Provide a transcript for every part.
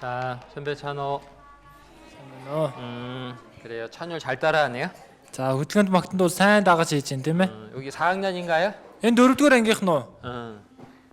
자, 선배 찬호. 그래요. 찬율 잘 따라하네요. За хөдөлгөөнд магтанд сайн дагаж хийж байна тийм ээ. 여기 4학년인가요? Энэ 4-р ангийнх нь уу?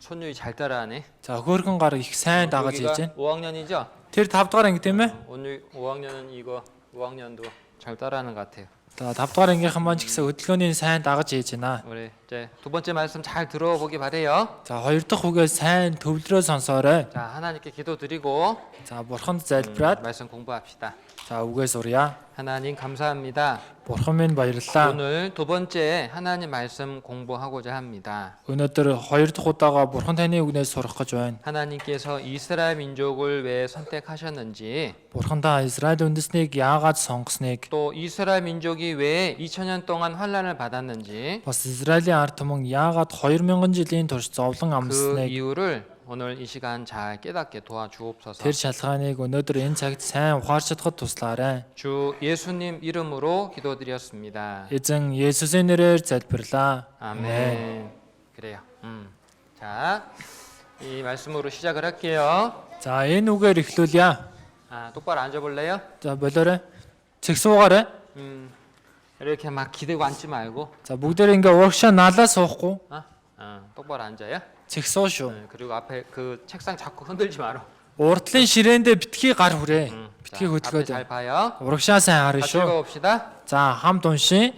손율이 잘 따라하네. За хөөрхөн гар их сайн дагаж хийж 여기가 байна. 5학년이죠? Тэр 5-р анги тийм ээ. 오늘 5학년은 이거 5학년도 잘 따라하는 것 같아요. За 5-р ангийнхан маань ч гэсэн хөдөлгөөний сайн дагаж хийж байна. 우리 이제 두 번째 말씀 잘 들어보기 바래요. За 2 дахь үгээ сайн төвлөрөө сонсоорой. 자, 하나님께 기도드리고 За бурханд залбираад 말씀 공부합시다. за үгээ сурья. 하나님 감사합니다. Бурхан минь баярлалаа. 오늘 두 번째 하나님 말씀 공부하고자 합니다. Өнөөдөр 2 дахь удаага бурхан таны үгнээс сурах гэж байна. 하나님께서 이스라엘 민족을 왜 선택하셨는지, Бурхандаа Израиль үндэснийг яагаад сонгосныг, 또 이스라엘 민족이 왜 2000년 동안 환난을 받았는지 бас Израилийн ард түмэн яагаад 2000 жилийн турш зовлон 그 амсныг 이유를 오늘 이 시간 잘 깨닫게 도와주옵소서. тэр шалгааныг өнөөдөр энэ цагт сайн ухаарч чадахад туслаарай. 주 예수님 이름으로 기도드렸습니다. Эзэн Есүсийн нэрээр залбирлаа. 아멘. 그래요. 자, 이 말씀으로 시작을 할게요. За энэ үгээр эхлүүлье. 똑바로 앉아볼래요? За болоорой. Цэгсуугаарай. 이렇게 막 기대고 앉지 말고, За бүгдээр ингээ урагшаа налаа суухгүй. 똑바로 앉아요. Цэгсуу шүү. 그리고 앞에 그 책상 자꾸 흔들지 마라. Урдлын ширээндээ битгий гар хүрээ. 자, Битгий 앞에 хөдөлгөөд. 잘 봐요. Урагшаа сайн харъя 같이 шүү. 읽어봅시다. За хамт уншия.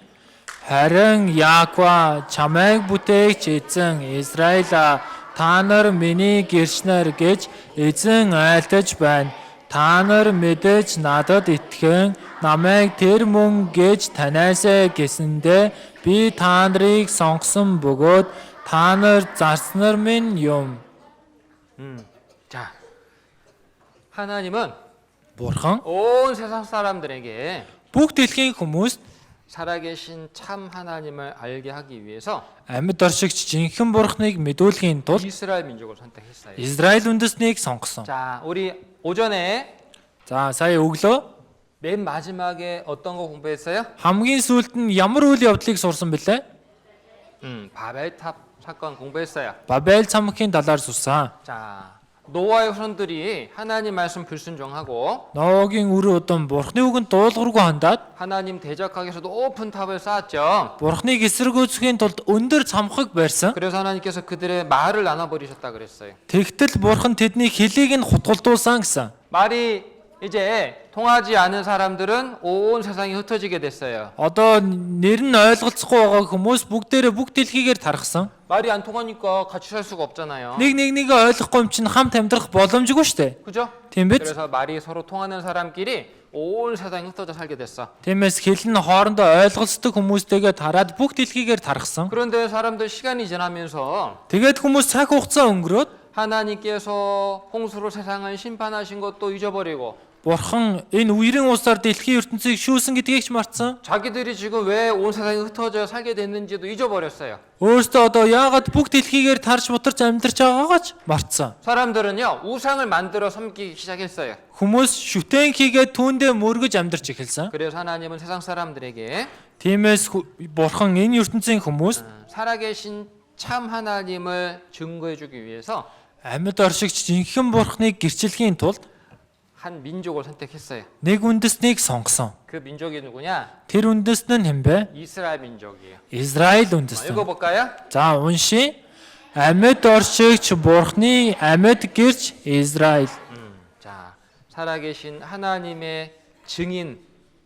Харин Яаква чамайг бүтээгч эзэн Израиля та нар миний гэрчнэр гэж эзэн айлтаж байна. Та нар мэдээж надад итгэн намайг тэр мөн гэж танаасаа гэсэндэ би та нарыг сонгосон бөгөөд та нар зарснаар минь юм. 자, 하나님은 Бурхан 온 세상 사람들에게 бүх дэлхийн хүмүүст 살아계신 참 하나님을 알게 하기 위해서 амьд оршигч жинхэнэ бурхныг мэдүүлэхийн тулд 이스라엘 민족을 선택했어요. Израиль үндэснийг сонгосон. 자, 우리 오전에 За сая өглөө 맨 마지막에 어떤 거 공부했어요? хамгийн сүүлд нь ямар үйл явдлыг сурсан бэлээ? 바벨탑 사건 공부했어요. Бабель цамхын талаар сурсан. 자, 노아의 후손들이 하나님 말씀 불순종하고 Ноагийн үр удам бурхны үгэнд дуулуургүй хандаад 하나님 대적하기 위해서 높은 탑을 쌓았죠. бурхныг эсэргүүцхийн тулд өндөр цамхаг барьсан. 그래서 하나님께서 그들의 말을 나눠버리셨다 그랬어요. Тэгтэл бурхан тэдний хэлийг нь хутгалдуулсан гэсэн. 말이 이제 통하지 않은 사람들은 온 세상이 흩어지게 됐어요. Одоо нэр нь ойлголцохгүй байгаа хүмүүс бүгдээрээ бүх дэлхийгээр тархсан. 말이 안 통하니까 같이 살 수가 없잖아요. Нэг ойлгохгүй юм чинь хамт амьдрах боломжгүй шүү дээ. 그죠? Тийм биз? 그래서 말이 서로 통하는 사람끼리 온 세상이 흩어져 살게 됐어. Тиймээс хэл нь хоорондоо ойлголцдог хүмүүстэйгээ тараад бүх дэлхийгээр тархсан. 그런데 사람들 시간이 지나면서 Тэгээд хүмүүс цаг хугацаа өнгөрөөд 하나님께서 홍수로 세상을 심판하신 것도 잊어버리고 бурхан энэ үерийн усаар дэлхийн ертөнцийг шүүсэн гэдгийг ч мартсан. 자기들이 지금 왜 온 세상이 흩어져 살게 됐는지도 잊어버렸어요. Өөртөө одоо яагаад бүх дэлхийгээр тарж бутарч амьдарч байгаагаа ч мартсан. 사람들은요 우상을 만들어 섬기기 시작했어요. Хүмүүс шүтэн хийгээд түүндээ мөргөж амьдарч эхэлсэн. 그래서 하나님은 세상 사람들에게 Тиймээс бурхан энэ ертөнцийн хүмүүст 살아계신 참 하나님을 증거해주기 위해서 амьд оршигч жинхэнэ бурхныг гэрчлэхийн тулд 한 민족을 선택했어요. нэг үндэснийг сонгосон. 그 민족이 누구냐? Тэр үндэстэн хэн бэ? 이스라엘 민족이에요. Израиль үндэстэн. 읽어볼까요? За уншия. Амьд оршигч бурхны амьд гэрч Израиль. 자, 살아계신 하나님의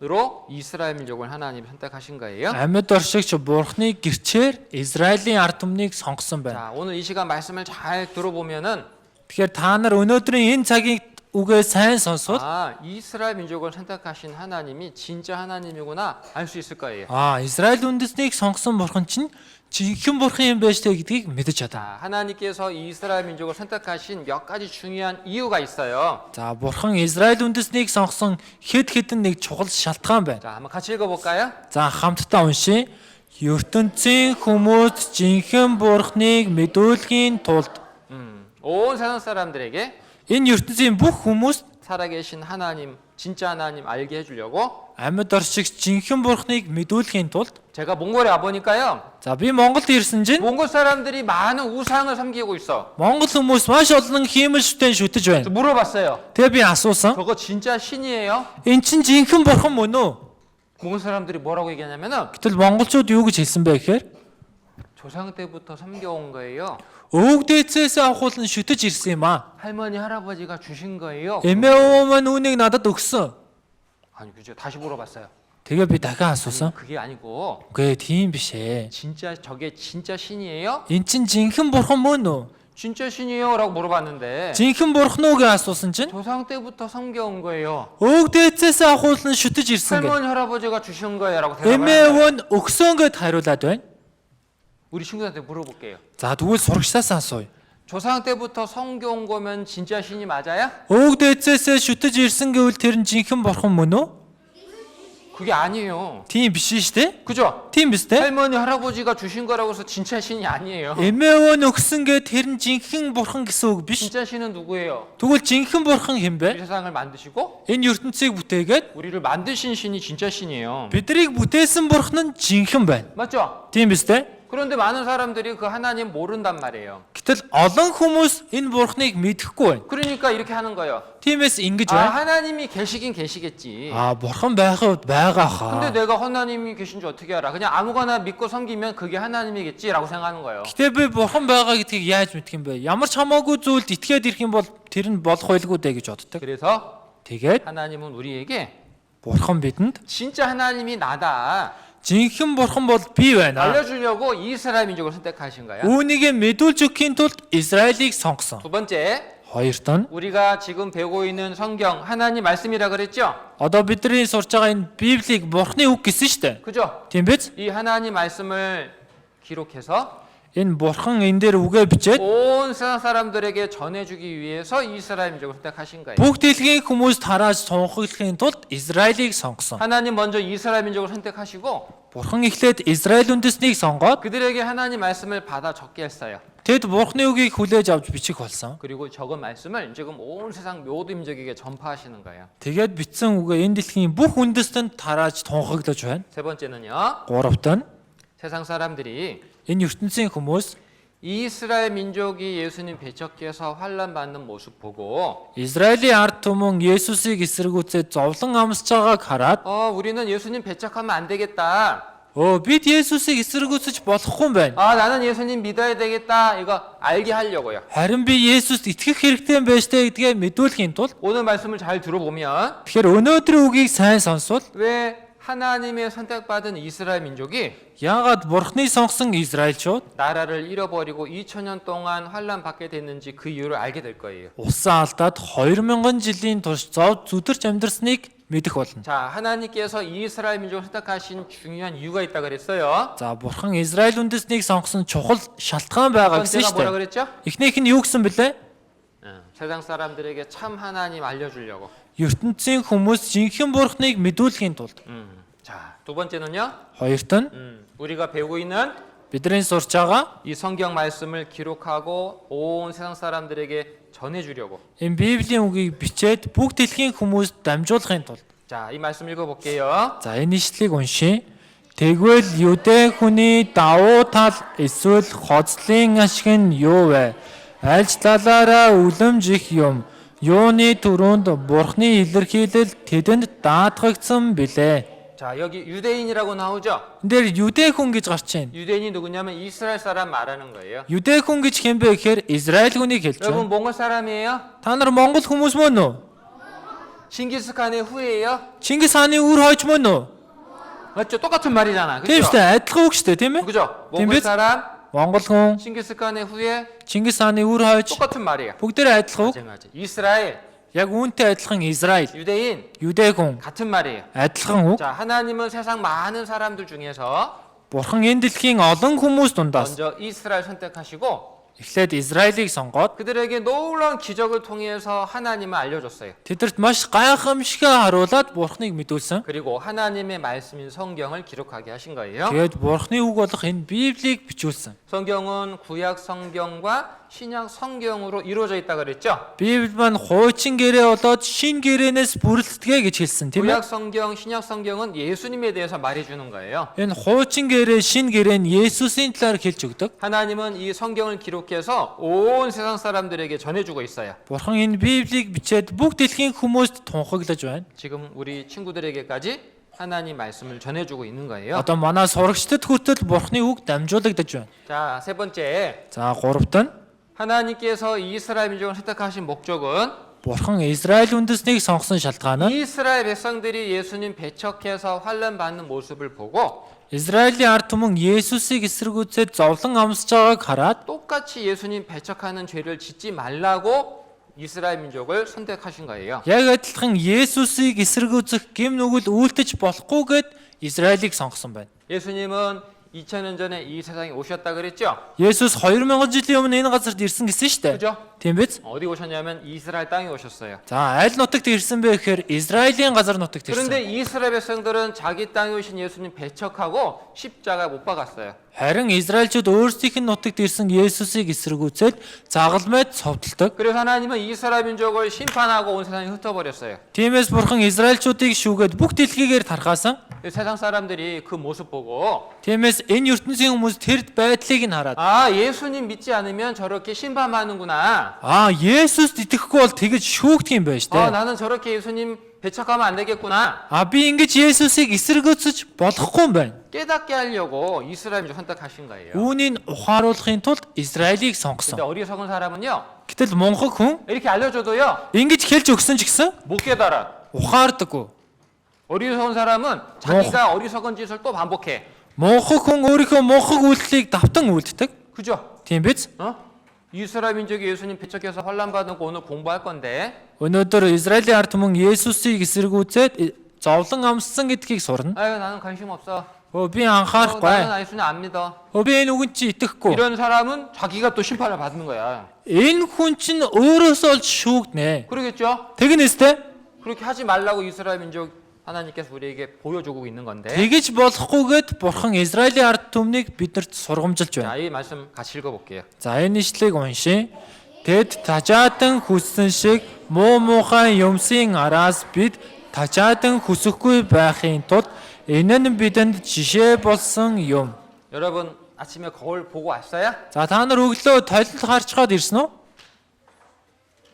증인으로 이스라엘 민족을 하나님이 선택하신 거예요. Амьд оршигч бурхны гэрчээр Израилийн ард түмнийг сонгосон байна. 자, 오늘 이 시간 말씀을 잘 들어보면은 Тэгэхээр та нар өнөөдрийн энэ цагийг үгээ сайн сонсоод 이스라엘 민족을 선택하신 하나님이 진짜 하나님이구나 알 수 있을 거예요. Израиль үндэснийг сонгосон бурхан чинь жинхэнэ бурхан юм байж тээ гэдгийг мэдэж чадаа. 자, 하나님께서 이스라엘 민족을 선택하신 몇 가지 중요한 이유가 있어요. За бурхан Израиль үндэснийг сонгосон хэдэн нэг чухал шалтгаан байна. 자, 한번 같이 읽어볼까요? За хамтдаа уншия. ертөнцийн хүмүүс жинхэнэ бурхныг мэдүүлэхийн тулд 온 세상 사람들에게 энэ ертөнцийн бүх хүмүүст 살아계신 하나님, 진짜 하나님 알게 해주려고 амьд оршигч жинхэнэ бурхныг мэдүүлэхийн тулд 제가 몽골에 와보니까요. за би Монголд ирсэн чинь 몽골 사람들이 많은 우상을 섬기고 있어. Монгол хүмүүс маш олон хиймэл шүтэн шүтэж байна. 그래서 물어봤어요. Тэгээ би асуусан. 저거 진짜 신이에요? Эн чин жинхэнэ бурхан мөн үү? 몽골 사람들이 뭐라고 얘기하냐면은 Гэтэл монголчууд юу гэж хэлсэн бэ гэхээр 조상 때부터 섬겨온 거예요. өвгдээцээс авахулан шүтэж ирсэн юм аа. 할머니 할아버지가 주신 거예요. Эмээ өвөө маань үүнийг надад өгсөн. 아니 그죠? 다시 물어봤어요. Тэгээ би дахин асуусан. 그게 아니고 Үгүй тийм биш ээ. 진짜 저게 진짜 신이에요? Эн чин жинхэнэ бурхан мөн үү? 진짜 신이에요라고 물어봤는데 Жинхэнэ бурхан уу гэж асуусан чинь 조상 때부터 섬겨온 거예요. өвгдээцээс авахулан шүтэж ирсэн гэ. 할머니 할아버지가 주신 거예요라고 대답을 Эмээ 하는 өвөө нь өгсөн гэд хариулаад байна. 우리 친구들한테 물어볼게요. За тэгвэл сурагчдаас асууя. 조상 때부터 섬겨온 거면 진짜 신이 맞아요? Өвгдээцээс шүтэж ирсэн гэвэл тэр нь жинхэнэ бурхан мөн үү? 그게 아니에요. Тийм биш шүү дээ. 그죠? Тийм биз дээ. 할머니 할아버지가 주신 거라고 해서 진짜 신이 아니에요. Эмээ өвөө нь өгсөн гэд тэр нь жинхэнэ бурхан гэсэн үг биш. 진짜 신은 누구예요? Тэгвэл жинхэнэ бурхан хэн 이 бэ? 세상을 만드시고 Энэ ертөнцийг бүтээгээд 우리를 만드신 신이 진짜 신이에요. биднийг бүтээсэн бурхан нь жинхэнэ байна. 맞죠? Тийм биз дээ. 그런데 많은 사람들이 그 하나님 모른단 말이에요. Гэтэл олон хүмүүс энэ бурханыг мэдэхгүй байна. 그러니까 이렇게 하는 거예요. Тиймээс ингэж 아, байна. 하나님이 계시긴 계시겠지. Бурхан байхад байгаа 근데 хаа. 내가 하나님이 계신지 어떻게 알아? 그냥 아무거나 믿고 섬기면 그게 하나님이겠지라고 생각하는 거예요. Гэтэ би бурхан байгаа гэдгийг яаж мэдэх юм бэ? Ямар ч хамаагүй зүйлд итгээд ирэх юм бол тэр нь болох байлгүй дээ гэж боддог. 그래서 Тэгээд 하나님은 우리에게 бурхан бидэнд 진짜 하나님이 나다 жинхэнэ бурхан бол би байна. 알려주려고 이스라엘 민족을 선택하신 거야. Үүнийг мэдүүлж өгөхийн тулд Израилийг сонгосон. 두 번째, Хоёрт нь 우리가 지금 배우고 있는 성경 하나님 말씀이라 그랬죠? одоо бидний сурж байгаа энэ Библийг бурханы үг гэсэн шүү дээ. 그죠? Тийм биз? 이 하나님 말씀을 기록해서 Энэ бурхан энэ дээр үгээ бичээд 온 세상 사람들에게 전해주기 위해서 이스라엘 민족을 선택하신 거예요. бүх дэлхийн хүмүүст тарааж тунхаглахын тулд Израилийг сонгосон. 하나님 먼저 이스라엘 민족을 선택하시고 Бурхан эхлээд Израиль үндэснийг сонгоод 그들에게 하나님 말씀을 받아 적게 했어요. тэд бурханы үгийг хүлээж авч бичих болсон. 그리고 적은 말씀을 지금 온 세상 모든 민족에게 전파하시는 거예요. Тэгээд бичсэн үгээ энэ дэлхийн бүх үндэстэнд тарааж тунхаглаж байна. 세 번째는요. Гуравт нь 세상 사람들이 энэ ертөнцийн хүмүүс 이스라엘 민족이 예수님 배척해서 환난 받는 모습 보고 Израилийн ард түмэн Есүсийг эсэргүүцээд зовлон амсаж байгааг хараад 우리는 예수님 배척하면 안 되겠다. бид Есүсийг эсэргүүцэж болохгүй юм байна. 나는 예수님 믿어야 되겠다. 이거 알게 하려고요. Харин би Есүст итгэх хэрэгтэй юм байж тээ гэдгээ мэдүүлэхийн тулд 오늘 말씀을 잘 들어보면 тэгэхээр өнөөдрийн үгийг сайн сонсвол 왜 하나님의 선택받은 이스라엘 민족이 яагаад бурхны сонгосон Израильчууд 나라를 잃어버리고 2000년 동안 환난 받게 됐는지 그 이유를 알게 될 거예요. улсаа алдаад 2000 жилийн турш зов зүдэрч амьдрсныг мэдэх болно. 자, 하나님께서 이스라엘 민족을 선택하신 중요한 이유가 있다 그랬어요. За бурхан Израиль үндэснийг сонгосон чухал шалтгаан байгаа гэсэн 번째가 шүү 뭐라 дээ. 그랬죠? Эхнийх нь юу гэсэн бэлээ? 세상 사람들에게 참 하나님 알려주려고. ертөнцийн хүмүүс жинхэнэ бурхныг мэдүүлэхийн тулд. 자, 두 번째는요. Хоёрт нь 우리가 배우고 있는 бидний сурж байгаа 이 성경 말씀을 기록하고 온 세상 사람들에게 전해주려고. энэ Библийн үгийг бичээд бүх дэлхийн хүмүүст дамжуулахын тулд. 자, 이 말씀 읽어볼게요. За энэ ишлэлийг уншия. Тэгвэл Юдэ хүний давуу тал эсвэл хоцлын ашиг нь юу вэ? Альж талаараа үлэмж их юм. Юуны түрүүнд бурхны илэрхийлэл тэдэнд даатгагдсан билээ. 자, 여기 유대인이라고 나오죠? Энд дээр Юдэ хүн гэж гарч байна. 유대인이 누구냐면 이스라엘 사람 말하는 거예요. Юдэ хүн гэж хэн бэ гэхээр Израиль хүнийг хэлж 여러분 байна. 몽골 사람이에요? Та нар Монгол хүмүүс мөн үү? 칭기스칸의 후예요? Чингис хааны үр хойч мөн үү? 맞죠? 똑같은 말이잖아. Тийм 그죠? шүү дээ, адилхан үг шүү дээ, тийм ээ? 그죠? Тийм 몽골 биз? 사람, Монгол хүн, 칭기스칸의 후예 Чингис хааны үр хойч 똑같은 말이야. бүгдээ адилхан үг. 맞아. 이스라엘, Яг үүнтэй адилхан Израиль, 유대인 Юдэ хүн 같은 말이에요. адилхан үг. 자, 하나님은 세상 많은 사람들 중에서 Бурхан энэ дэлхийн олон хүмүүс дундаас 먼저 이스라엘 선택하시고 Эхлээд Израилийг сонгоод 그들에게 놀라운 기적을 통해서 하나님을 알려줬어요. тэдэрт маш гайхамшигтай харуулад Бурхныг мэдүүлсэн. 그리고 하나님의 말씀인 성경을 기록하게 하신 거예요. Тэгээд Бурхны үг болох энэ Библийг бичүүлсэн. 성경은 구약 성경과 신약 성경으로 이루어져 있다 그랬죠. Библи маань хуучин гэрээ болоод шин гэрээнээс бүрэлдэхэ гэж хэлсэн тийм ээ. 구약 성경, 신약 성경은 예수님에 대해서 말해주는 거예요. Энэ хуучин гэрээ, шин гэрээ нь Есүсийн талаар хэлж өгдөг. 하나님은 이 성경을 기록해서 온 세상 사람들에게 전해주고 있어요. Бурхан энэ Библийг бичээд бүх дэлхийн хүмүүст тунхаглаж байна. 지금 우리 친구들에게까지 하나님 말씀을 전해주고 있는 거예요. Одоо манай сурагчдад хүртэл Бурханы үг дамжуулагдаж байна. 자, 세 번째, За гуравт нь 하나님께서 이스라엘 민족을 선택하신 목적은 Бурхан Израиль үндэснийг сонгосон шалтгаан нь 이스라엘 백성들이 예수님 배척해서 환난 받는 모습을 보고 Израилийн ард түмэн Есүсийг эсэргүүцээд зовлон амсаж байгааг хараад 똑같이 예수님 배척하는 죄를 짓지 말라고 이스라엘 민족을 선택하신 거예요. яг адилхан Есүсийг эсэргүүцэх гэм нүгэл үйлдэж болохгүйгээд Израилийг сонгосон байна. 예수님은 2000년 전에 이 세상에 오셨다 그랬죠? Есүс 2000 жилийн өмнө энэ газарт ирсэн гэсэн шүү дээ. 그죠? Тийм биз? 어디 오셨냐면 이스라엘 땅에 오셨어요. За аль нутагт ирсэн бэ гэхээр Израилийн газар нутагт 그런데 ирсэн. 이스라엘 백성들은 자기 땅에 오신 예수님 배척하고 십자가 못 박았어요. Харин Израильчууд өөрсдийнх нь нутагт ирсэн Есүсийг эсэргүүцээд загалмайд цовдлдог. 그래서 하나님은 이스라엘 민족을 심판하고 온 세상에 흩어버렸어요. Тиймээс Бурхан Израильчуудыг шүүгээд бүх дэлхийгээр тархаасан. 세상 사람들이 그 모습 보고 Тиймээс энэ ертөнцийн хүмүүс тэр байдлыг нь хараад 아 예수님 믿지 않으면 저렇게 심판하는구나. Есүст итгэхгүй бол тэгэж шүүгдэх юм байна штэ. 나는 저렇게 예수님 배척하면 안 되겠구나. Би ингэж Есүсийг эсэргүүцэж болохгүй юм байна. 깨닫게 하려고 이스라엘 민족 선택하신 거예요. Үүнийг ухааруулахын тулд Израилийг 근데 сонгосон. 어리석은 사람은요. Гэтэл мунхаг хүн 이렇게 알려줘도요. ингэж хэлж өгсөн ч гэсэн 못 깨달아. ухаардаггүй. 어리석은 사람은 자기가 어리석은 짓을 또 반복해. Мунхаг хүн өөрийнхөө мунхаг үйлдэлийг давтан үйлддэг. 그죠? Тийм биз? 이스라엘 민족이 예수님 배척해서 환난 받은 거 오늘 공부할 건데 Өнөөдөр Израилийн ард түмэн Есүсийг эсэргүүцээд зовлон амссан гэдгийг сурна. 아유 나는 관심 없어. Би 나는 анхаарахгүй. 예수님 안 믿어. Би энэ үгэнд чи итгэхгүй. 이런 사람은 자기가 또 심판을 받는 거야. Энэ хүн чинь өөрөөсөө л шүүгнэ. 그러겠죠? Тэгнэс тэ? 그렇게 하지 말라고 이스라엘 민족 하나님께서 우리에게 보여주고 있는 건데. Тэгэж болохгүйгээд Бурхан Израилийн ард түмнийг бидэрт сургамжилж байна. 자, 이 말씀 같이 읽어볼게요. За энэ ишлэгийг уншия. Тэд тажаатан хүссэн шиг муу муухай юмсын араас бид тажаатан хүсэхгүй байхын тулд энэ нь бидэнд жишээ болсон юм. 여러분 아침에 거울 보고 왔어요? За та нар өглөө толинд харчгаад ирсэн үү?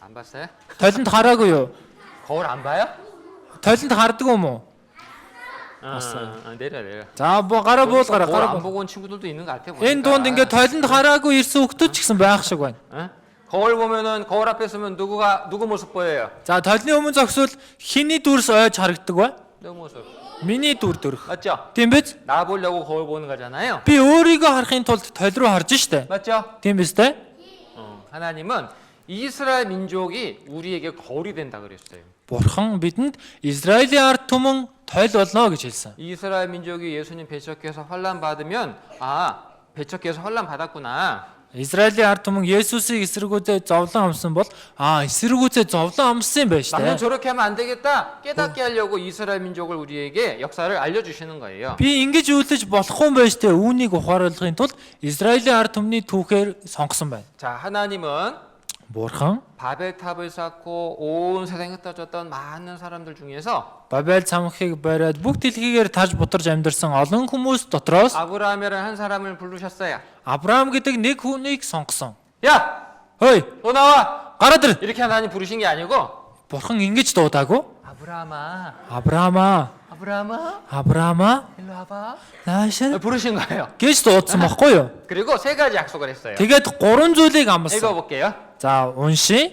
안 봤어요? Толинд хараагүй юу? 거울 안 봐요? Толинд хардаг юм уу? 내려. За гараа буулгараа 거울 안 гараа. 보고 온 친구들도 있는 것 같아. Энэ дунд ингээд толинд хараагүй ирсэн хүмүүс ч гэсэн байх шиг байна. 거울 보면은 거울 앞에 서면 누구 모습 보여요? За толны өмнө зогсвол хиний дүрс ойж харагддаг ба? 내 모습. Миний дүр төрх. 맞죠? Тийм биз? 나 보려고 거울 보는 거잖아요. Би өөрийгөө харахын тулд толь руу харж штэ. 맞죠? Тийм биз дээ? 하나님은 이스라엘 민족이 우리에게 거울이 된다 그랬어요. Бурхан бидэнд Израилийн ард түмэн толь болно гэж хэлсэн. 이스라엘 민족이 예수님 배척해서 환난 받으면 배척해서 환난 받았구나. Израилийн ард түмэн Есүсийг эсэргүүцээ зовлон амсан бол эсэргүүцээ зовлон амсан байж 나는 тээ. 저렇게 하면 안 되겠다. 깨닫게 하려고 이스라엘 민족을 우리에게 역사를 알려주시는 거예요. Би ингэж үйлдэж болохгүй юм байж тээ. Үүнийг ухааруулахын тулд Израилийн ард түмний түүхээр сонгосон байна. 자, 하나님은 Бурхан 바벨탑을 쌓고 온 세상에 흩어졌던 많은 사람들 중에서 Бабел цамхыг бариад бүх дэлхийгээр таж бутарж амьдарсан олон хүмүүс дотроос 아브라함이라는 한 사람을 부르셨어요. Авраам гэдэг нэг хүнийг сонгосон. 야, Хөөе, 너 나와. гараад ир. 이렇게 하나님 부르신 게 아니고 Бурхан ингэж дуудаагүй. 아브라함아, Авраама, 일로 와봐. наашир 부르신 거예요. гэж дуудсан байхгүй юу? 그리고 세 가지 약속을 했어요. Тэгээд гурван зүйлийг амласан. 읽어볼게요. За уншия.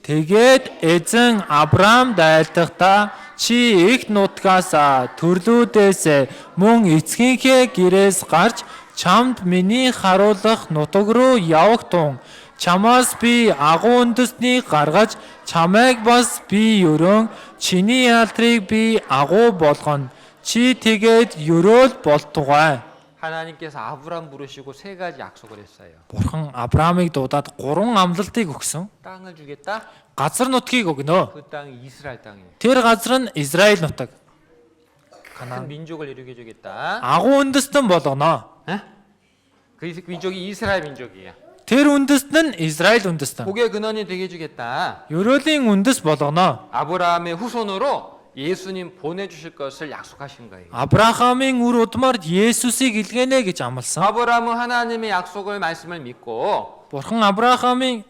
Тэгээд эзэн Авраам дайлдахдаа чи их нутгаас төрлүүдээс мөн эцгийнхээ гэрээс гарч чамд миний харуулах нутаг руу явах тун чамаас би агуу үндэснийг гаргаж чамайг бас би өрөөн чиний алдрыг би агуу болгоно чи тэгээд өрөөл болтугай. 하나님께서 아브람 부르시고 세 가지 약속을 했어요. Бурхан Авраамыг дуудаад 3 амлалтыг өгсөн. 땅을 주겠다. Газар нутгийг өгнө. 그 땅이 이스라엘 땅이에요. Тэр газар нь Израиль нутаг. 큰 민족을 이루게 주겠다. Агуу үндэстэн болгоно. 그 민족이 이스라엘 민족이에요. Тэр үндэст нь Израиль үндэстэн. 복의 근원이 되게 주겠다. Ерөөлийн үндэс болгоно. 아브라함의 후손으로 예수님 보내주실 것을 약속하신 거예요. Авраамийн үр удмаар Есүсийг илгээнэ гэж амласан. 아브라함은 하나님의 약속을 말씀을 믿고 Бурхан Авраам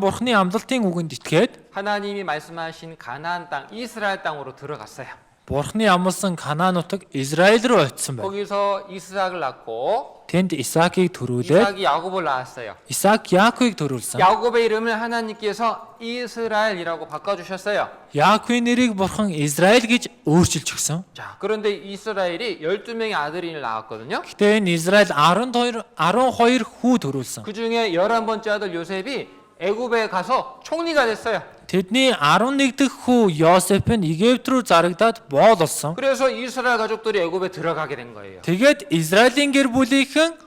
Бурханы амлалтын үгэнд итгээд 하나님이 말씀하신 가나안 땅 이스라엘 땅으로 들어갔어요. Бурханы амласан Канаан нутаг Израиль руу очсон байна. 거기서 이스하악을 낳고 Тэнд Исаакийг төрүүлээд 이삭이 야곱을 낳았어요. Исаак Яаковыг төрүүлсэн. 야곱의 이름을 하나님께서 이스라엘이라고 바꿔주셨어요. Яаковын нэрийг Бурхан Израиль гэж өөрчилж өгсөн. 자, 그런데 이스라엘이 12명의 아들을 낳았거든요. Гэтэ энэ Израиль 12 хүү төрүүлсэн. 그 중에 11번째 아들 요셉이 애굽에 가서 총리가 됐어요. Тэдний 11 дэх хүү Йосеф нь Египт рүү зарагдаад боол болсон. 그래서 이스라엘 가족들이 애굽에 들어가게 된 거예요. Тэгээд Израилийн гэр бүлийнхэн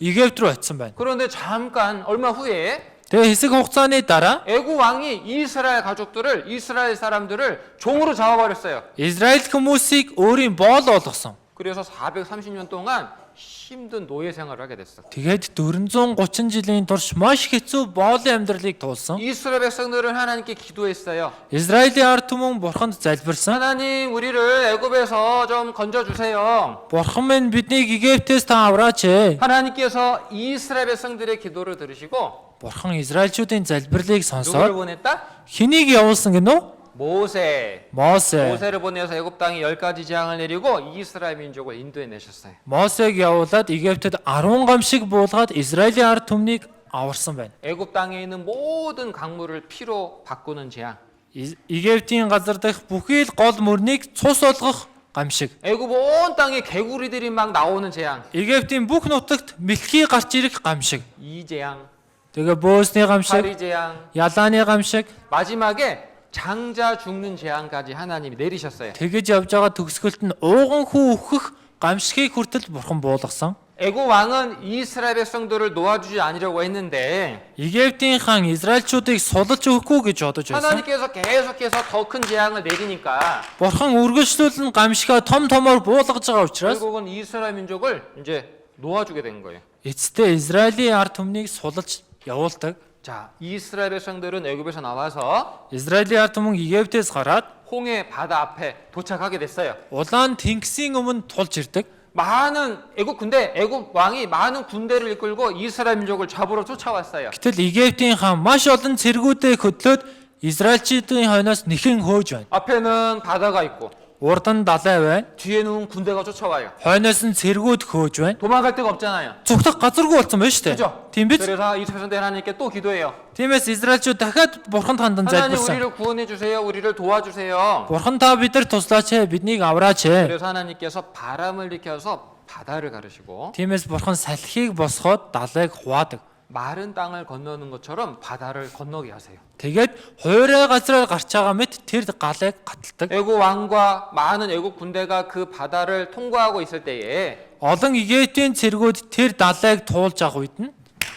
Египт рүү очсон байна. 그런데 잠깐 얼마 후에 Тэгээ хэсэг хугацааны дараа 애굽 왕이 이스라엘 가족들을 이스라엘 사람들을 종으로 잡아버렸어요. Израиль хүмүүсийг өөрийн боол болгосон. 그래서 430년 동안 힘든 노예 생활을 하게 됐어. Тэгээд 430 жилийн турш маш хэцүү боолын амьдралыг туулсан. 이스라엘 백성들은 하나님께 기도했어요. Израилийн ард түмэн Бурханд залбирсан. 하나님 우리를 애굽에서 좀 건져 주세요. Бурхан минь биднийг Египтээс та авраач. 하나님께서 이스라엘 백성들의 기도를 들으시고 Бурхан Израильчүүдийн залбирлыг 누구를 сонсоод 보냈다? хэнийг явуулсан гинөө? 모세. Мосе. 모세를 보내서 애굽 땅에 10가지 재앙을 내리고 이스라엘 민족을 인도해 내셨어요. Мосег явуулаад Египтэд 10 гамшиг буулгаад Израилийн ард түмнийг аварсан байна. 애굽 땅에 있는 모든 강물을 피로 바꾸는 재앙. Египтийн газар дах бүхий л гол мөрнийг цус болгох гамшиг. 애굽 온 땅에 개구리들이 막 나오는 재앙. Египтийн бүх нутагт мэлхий гарч ирэх гамшиг. 이 재앙, Тэгээ бөөсний гамшиг, 파리 재앙, ялааны гамшиг. 마지막에 장자 죽는 재앙까지 하나님이 내리셨어요. Тэгэж явж байгаа төгсгөлт нь ууган хүү өөхөх гамшигыг хүртэл Бурхан буулгасан. 애굽 왕은 이스라엘 백성들을 놓아주지 않으려고 했는데 Египтийн хаан Израильчуудыг сулж өгөхгүй гэж бодож байсан. 하나님께서 계속해서 더 큰 재앙을 내리니까 Бурхан үргэлжлүүлэн гамшигаа том томоор буулгаж байгаа учраас 결국은 이스라엘 민족을 이제 놓아주게 된 거예요. эцэстээ Израилийн ард түмнийг сулж явуулдаг. 자, 이스라엘 백성들은 애굽에서 나와서 Израилийн ард түмэн Египтээс гараад 홍해 바다 앞에 도착하게 됐어요. улаан тэнгисийн өмнө тулж ирдэг. 많은 애굽 왕이 많은 군대를 이끌고 이스라엘 민족을 잡으러 쫓아왔어요. Гэтэл Египтийн хаан маш олон цэргүүдээ хөдлөөд Израильчүүдийн хойноос нэхэн хөөж байна. 앞에는 바다가 있고 Урд нь далай байна. 뒤에는 군대가 쫓아와요. Хойноос нь цэргүүд хөөж байна. 도망갈 데가 없잖아요. Цуглах газаргүй болсон байна шүү дээ. 그죠? Тийм биз? 그래서 이스라엘 백성들 하나님께 또 기도해요. Тиймээс Израильчууд дахиад Бурханд хандан 하나님 залбирсан. 우리를 구원해 주세요. 우리를 도와주세요. Бурхан та бидэрт туслаач, биднийг авраач. 그래서 하나님께서 바람을 일으켜서 바다를 가르시고 Тиймээс Бурхан салхийг босгоод далайг хуваадаг. 마른 땅을 건너는 것처럼 바다를 건너게 하세요. Тэгээд хуурай газраар гарч байгаа мэт тэр галайг гаталдаг. 애굽 왕과 많은 애굽 군대가 그 바다를 통과하고 있을 때에 Олон Египтийн цэргүүд тэр далайг туулж авах үед нь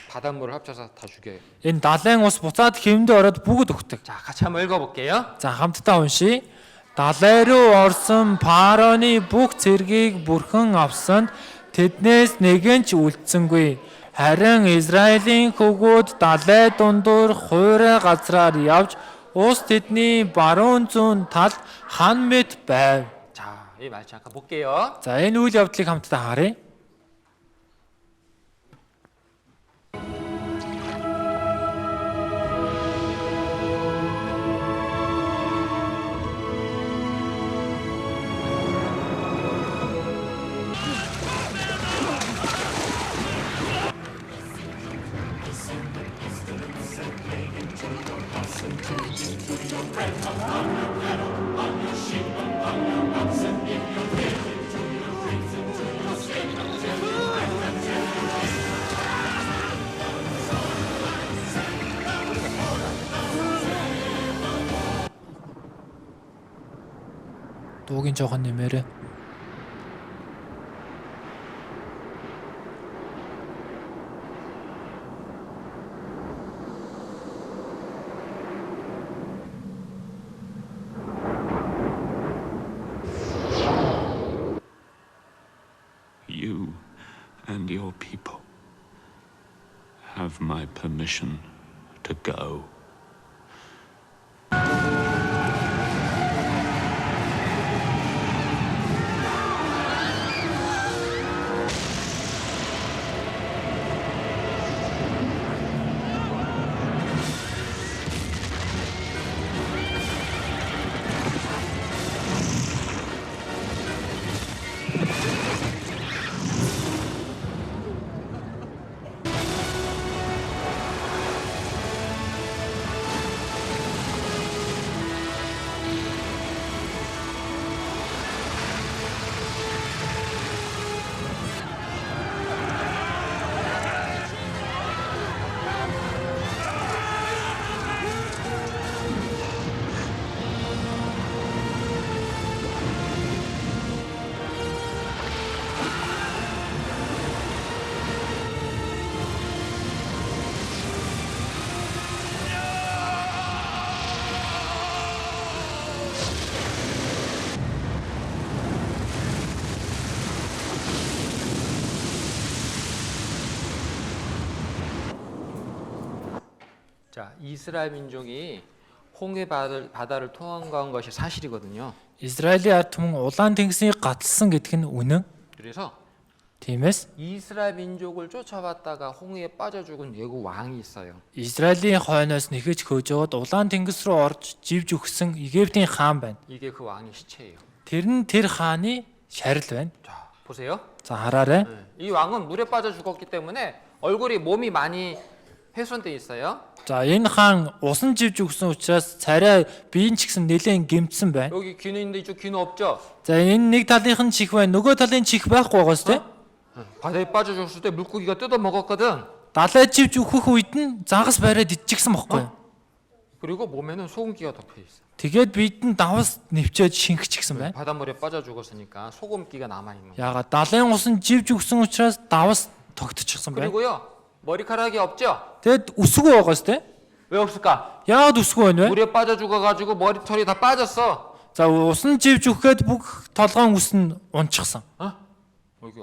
바닷물을 합쳐서 다 죽여요. энэ далайн ус буцаад хэвэндээ ороод бүгд өгдөг. 자, 같이 한번 읽어볼게요. За хамтдаа уншия. Далай руу орсон Фароны бүх цэргийг Бурхан авсанд тэднээс нэгэн ч үлдсэнгүй. Харин Израилийн хөвгүүд далай дундуур хуурай газраар явж ус тэдний баруун зүүн талд хан мэт байв. 자, 이 말 잠깐 볼게요. За энэ үйл явдлыг хамтдаа харъя. Дуугийн жоохон нэмээрээ. your people have my permission to go. 자, 이스라엘 민족이 홍해 바다를 통과한 것이 사실이거든요. Израилийн ард түмэн улаан тэнгисийг гаталсан гэдэг нь үнэн. 그래서 Тиймээс 이스라엘 민족을 쫓아왔다가 홍해에 빠져 죽은 예고 왕이 있어요. Израилийн хойноос нэхэж хөөжөөд улаан тэнгис рүү орж живж өгсөн Египтийн хаан байна. 이게 그 왕의 시체예요. Тэр нь тэр хааны шарил байна. 자, 보세요. За хараарай. 네. 이 왕은 물에 빠져 죽었기 때문에 얼굴이 몸이 많이 훼손돼 있어요. За энэ хаан усан живж өгсөн учраас царай биеийн ч гэсэн нэлээд гэмтсэн байна. 여기 귀는 있는데 이쪽 귀는 없죠. За энэ нэг талынх нь чих байна. Нөгөө талын чих байхгүй байгаас тэ. 바다에 빠져 죽었을 때 물고기가 뜯어 먹었거든. Далай живж өгөх үед нь загас бариад идчихсэн бохгүй юу? 그리고 몸에는 소금기가 덮여 있어. Тэгээд биед нь давс нэвчээд шингэчихсэн байна. 바닷물에 빠져 죽었으니까 소금기가 남아 있는 거예요. Яагаад далайн усан живж өгсөн учраас давс тогтчихсан байна. 그리고요. 머리카락이 없죠. Тэгэд үсгүй байгаас тэ. 왜 없을까? Яагаад үсгүй байна вэ? 물에 빠져 죽어 가지고 머리털이 다 빠졌어. За усан живж өгөхэд бүх толгоон үс нь унчихсан. 여기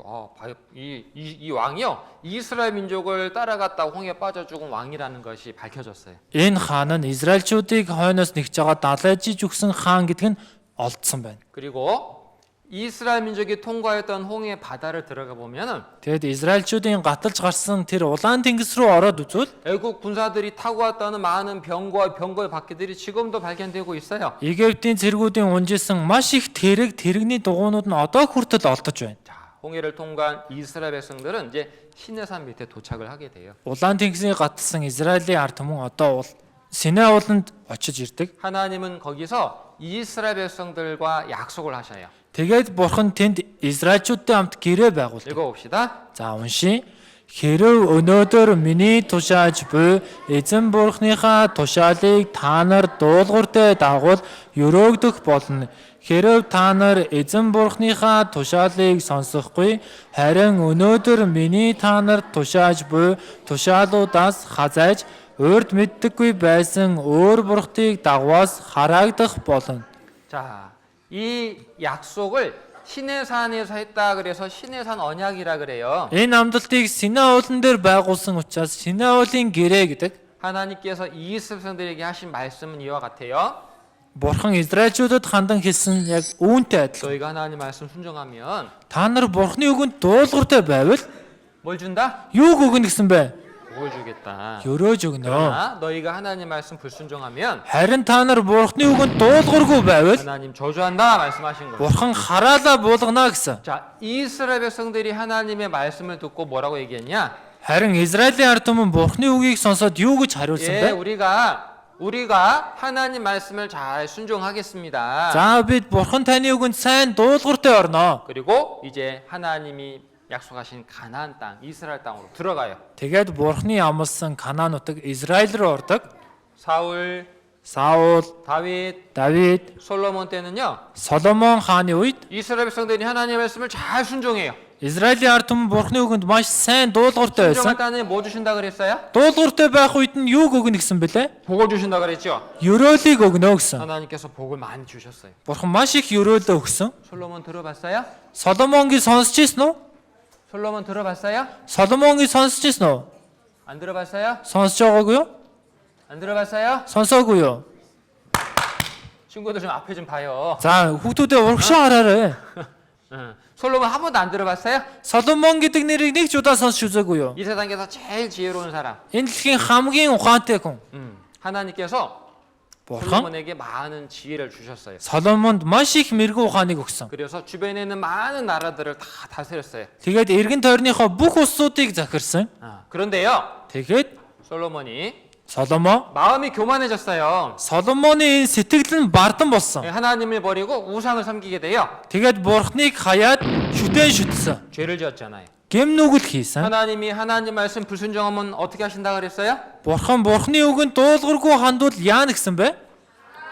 이 왕이요. 이스라엘 민족을 따라갔다 홍해에 빠져 죽은 왕이라는 것이 밝혀졌어요. Энэ хаан нь Израильчуудыг хойноос нэгж байгаа далайжиж өгсөн хаан гэдэг нь олдсон байна. 그리고 이스라엘 민족이 통과했던 홍해 바다를 들어가 보면은 Тэгэд Израильчуудын гаталж гарсан тэр улаан тэнгис рүү ороод үзвэл 애국 군사들이 타고 왔다는 많은 병거와 병거의 바퀴들이 지금도 발견되고 있어요. Египтийн цэргүүдийн унжсэн маш их тэрэгний дугуйнууд нь одоо хүртэл олдож байна. 자, 홍해를 통과한 이스라엘 백성들은 이제 시내산 밑에 도착을 하게 돼요. Улаан тэнгисийг гатсан Израилийн ард түмэн одоо Синай ууланд очиж ирдэг. 하나님은 거기서 이스라엘 백성들과 약속을 하셔요. Тэгээд бурхан тэнд Израильчуудтай хамт гэрээ байгуулдаг. 읽어봅시다. За уншия. Хэрв өнөөдөр миний тушааж буй эзэн бурхныхаа тушаалыг та нар дуулууртай дагуул өрөөгдөх болно. Хэрв та нар эзэн бурхныхаа тушаалыг сонсохгүй харин өнөөдөр миний та нарт тушааж буй тушаалуудаас хазайж урд мэддэггүй байсан өөр бурхтыг дагваас хараагдах болно. 자, 이 약속을 시내산에서 했다 그래서 시내산 언약이라 그래요. Энэ амлалтыг Синай уулан дээр байгуулсан учраас Синай уулын гэрээ гэдэг. 하나님께서 이스라엘 백성들에게 하신 말씀은 이와 같아요. Бурхан Израильчуудад хандан хэлсэн яг үүнтэй адилхан. 너희가 하나님 말씀 순종하면 Та нар Бурханы үгэнд дуулууртай байвал 뭘 준다? юу өгнө гэсэн бэ? 복을 주겠다. Өрөөж өгнө. 그러나 너희가 하나님 말씀 불순종하면 Харин та нар Бурханы үгэнд дуулуургүй байвал 하나님 저주한다 말씀하신 거예요. Бурхан хараалаа буулгана гэсэн. 자, 이스라엘 백성들이 하나님의 말씀을 듣고 뭐라고 얘기했냐? Харин Израилийн ард түмэн Бурханы үгийг сонсоод юу гэж хариулсан 예, бэ? 우리가 하나님 말씀을 잘 순종하겠습니다. За бид Бурхан таны үгэнд сайн дуулууртай орно. 그리고 이제 하나님이 약속하신 가나안 땅, 이스라엘 땅으로 들어가요. Тэгээд Бурханы амласан Канаан нутаг Израиль руу ордог. 사울, Саул, 다윗, Давид, 솔로몬 때는요. Соломон хааны үед 이스라엘 백성들이 하나님의 말씀을 잘 순종해요. Израилийн ард түмэн Бурханы үгэнд маш сайн дуулууртай 순종할 байсан. 때는 뭐 주신다 그랬어요? Дуулууртай байх үед нь юу өгнө гэсэн бэлээ? 복을 주신다 그랬죠. Өрөөлийг өгнө гэсэн. 하나님께서 복을 많이 주셨어요. Бурхан маш их өрөөлөө өгсөн. 솔로몬 들어봤어요? Соломонгийн сонсч ирсэн үү? 솔로몬 들어봤어요? Соломоныг сонсч ирсэн үү? 안 들어봤어요? Сонсож байгаагүй юу? 안 들어봤어요? Сонсоогүй юу? 친구들 좀 앞에 좀 봐요. За хүүхдүүдээ урагшаа хараарай. 응. 솔로몬 한 번도 안 들어봤어요? Соломон гэдэг нэрийг нэг ч удаа сонсч үзээгүй юу? 이 세상에서 제일 지혜로운 사람. Энэ дэлхийн хамгийн ухаантай хүн. 하나님께서 Бурхан 솔로몬에게 많은 지혜를 주셨어요. Соломонд маш их мэрэгэн ухааныг өгсөн. 그래서 주변에 있는 많은 나라들을 다 다스렸어요. Тэгээд эргэн тойрныхоо бүх улсуудыг захирсан. 그런데요, Тэгээд 솔로몬이 Соломон 마음이 교만해졌어요. Соломоны энэ сэтгэл нь бардан болсон. 하나님을 버리고 우상을 섬기게 돼요. Тэгээд Бурхныг хаяад шүтэн шүтсэн. 죄를 지었잖아요. Гэм нүгэл хийсэн. 하나님이 하나님 말씀 불순종하면 어떻게 하신다 그랬어요? Бурхны үгэнд дуулуургүй хандвал яана гэсэн бэ?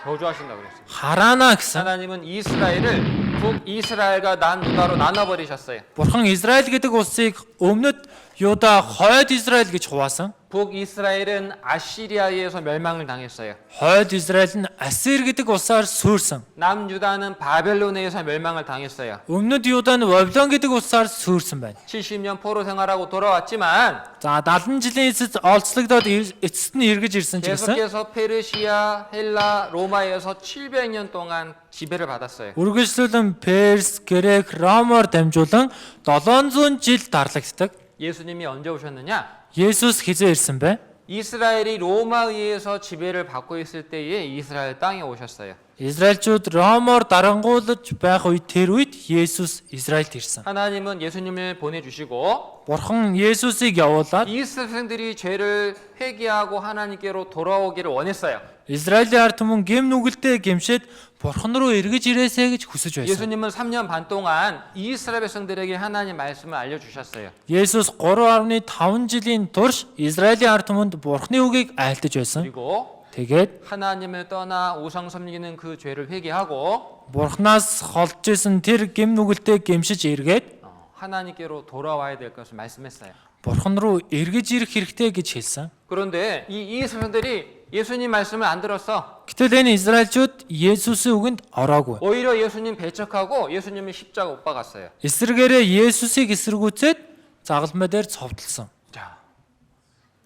저주하신다 그랬어요. Хараана гэсэн. 하나님은 이스라엘을 북이스라엘과 남유다로 나눠버리셨어요. Бурхан Израиль гэдэг улсыг өмнөд Юда, хойд Израиль гэж хуваасан. 북이스라엘은 아시리아에서 멸망을 당했어요. Хойд Израиль нь Ассир гэдэг улсаар сүрсэн. 남유다는 바벨론에서 멸망을 당했어요. Өмнөд Юда нь Вавилон гэдэг улсаар сүрсэн байна. 70년 포로 생활하고 돌아왔지만 За 70 жилийн эцэст олцлогдоод эцэст нь эргэж ирсэн ч гэсэн 계속해서 페르시아, 헬라, 로마에서 700년 동안 지배를 받았어요. үргэлжлүүлэн Перс, Грек, Ромоор дамжуулан 700 жил дарлагддаг. 예수님이 언제 오셨느냐? Есүс хизээ ирсэн бэ? 이스라엘이 로마에 의해서 지배를 받고 있을 때에 이스라엘 땅에 오셨어요. Израильчууд Ромоор дарангуулж байх үед тэр үед Есүс Израильд ирсэн. 하나님은 예수님을 보내주시고 Бурхан Есүсийг явуулаад 이스라엘들이 죄를 회개하고 하나님께로 돌아오기를 원했어요. Израилийн ард түмэн гэм нүгэлтэд гэмшээд Бурхан руу эргэж ирээсэй гэж хүсэж байсан. 예수님은 3년 반 동안 이스라엘 백성들에게 하나님 말씀을 알려주셨어요. Есүс 3.5 жилийн турш Израилийн ард түмэнд Бурханы үгийг айлтаж байсан. 그리고 Тэгээд 하나님을 떠나 우상 섬기는 그 죄를 회개하고 Бурханаас холдож исэн тэр гэм нүгэлтэд гэмшиж эргээд 하나님께로 돌아와야 될 것을 말씀했어요. Бурхан руу эргэж ирэх хэрэгтэй гэж хэлсэн. 그런데 이 이스라엘들이 예수님 말씀을 안 들었어. Гэтэл энэ Израильчууд Есүсийн үгэнд ороогүй. 오히려 예수님 배척하고 예수님을 십자가 못 박았어요. Эсрэгээрээ Есүсийг эсэргүүцээд загалмай дээр цовдлсон. 자,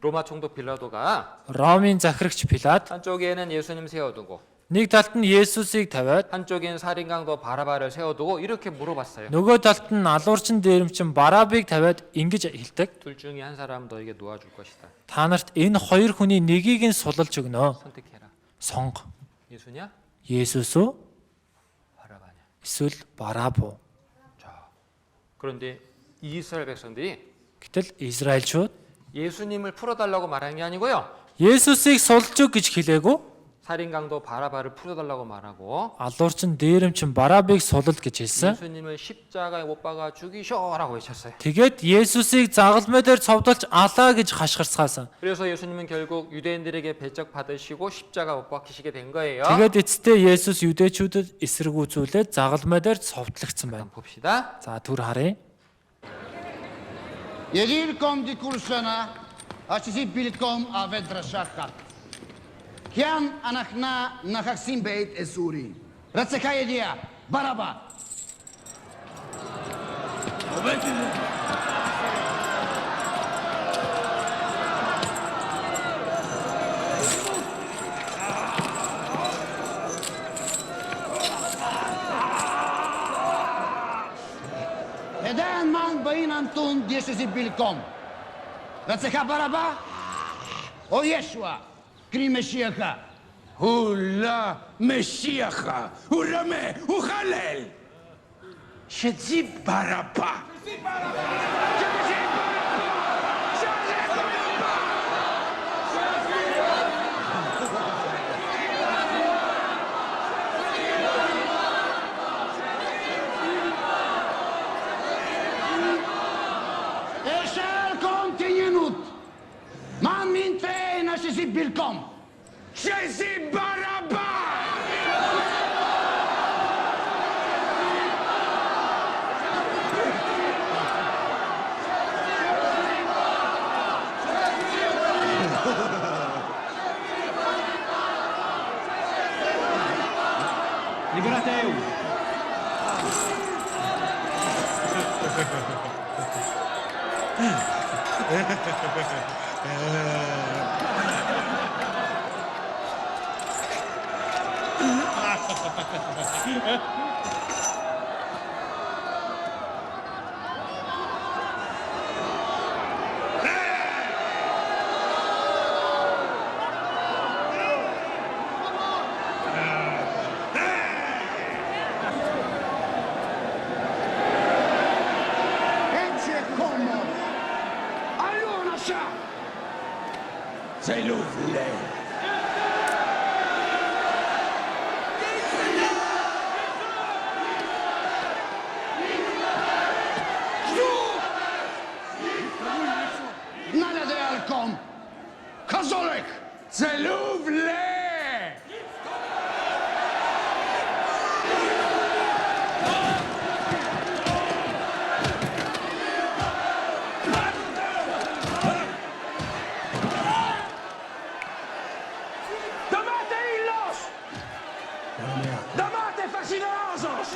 로마 총독 빌라도가 Ромын захирагч Пилат 한쪽에는 예수님 세워두고 нэг талд нь Есүсийг тавиад 한쪽에는 살인강도 바라바를 세워두고 이렇게 물어봤어요. нөгөө талд нь алуурчин дээрэмчин Барабыг тавиад ингэж хэлдэг. 둘 중에 한 사람 너에게 놓아줄 것이다. Та нарт энэ хоёр хүний нэгийг нь сулалж өгнө. 선택해라. Сонго. 예수냐? Есүс үү? 바라바냐? Эсвэл Бараб уу? 자, 그런데 이스라엘 백성들이 Гэтэл Израильчууд 예수님을 풀어달라고 말한 게 아니고요. Есүсийг сулж өг гэж хэлээгүй. 살인강도 바라바를 풀어달라고 말하고 Алуурчин дээрэмчин Барабыг сулал гэж хэлсэн. 예수님을 십자가에 못 박아 죽이셔라고 외쳤어요. Тэгээд Есүсийг загалмай дээр цовдолж алаа гэж хашгирцгаасан. 그래서 예수님은 결국 유대인들에게 배척 받으시고 십자가 못 박히시게 된 거예요. Тэгээд эцэстээ Есүс юдэчүүдэд эсэргүүцүүлээд загалмай дээр цовдлогдсон байна. 한번 봅시다. За түр харъя. Егилком дикурсана, ачиси билком аведрашахат. Кян анахна нахаксим бейт эсури. Рацехаедия, бараба. Edan man bayin antun diyesisi bilkom. Ratseha baraba. O Yeshua. Kri Meshiacha. Hula Meshiacha. Urame. Uchalel. Shezi barapa. Eşer kontinyenut. Man min tre naşisi bilkom. Shezi barapa. Liberateu. Ece como. Allons, achat. C'est l'ouvre. Nale de Alcom. Kazolek. C'est l'ouvre. Damate illos! Damate fascinosos!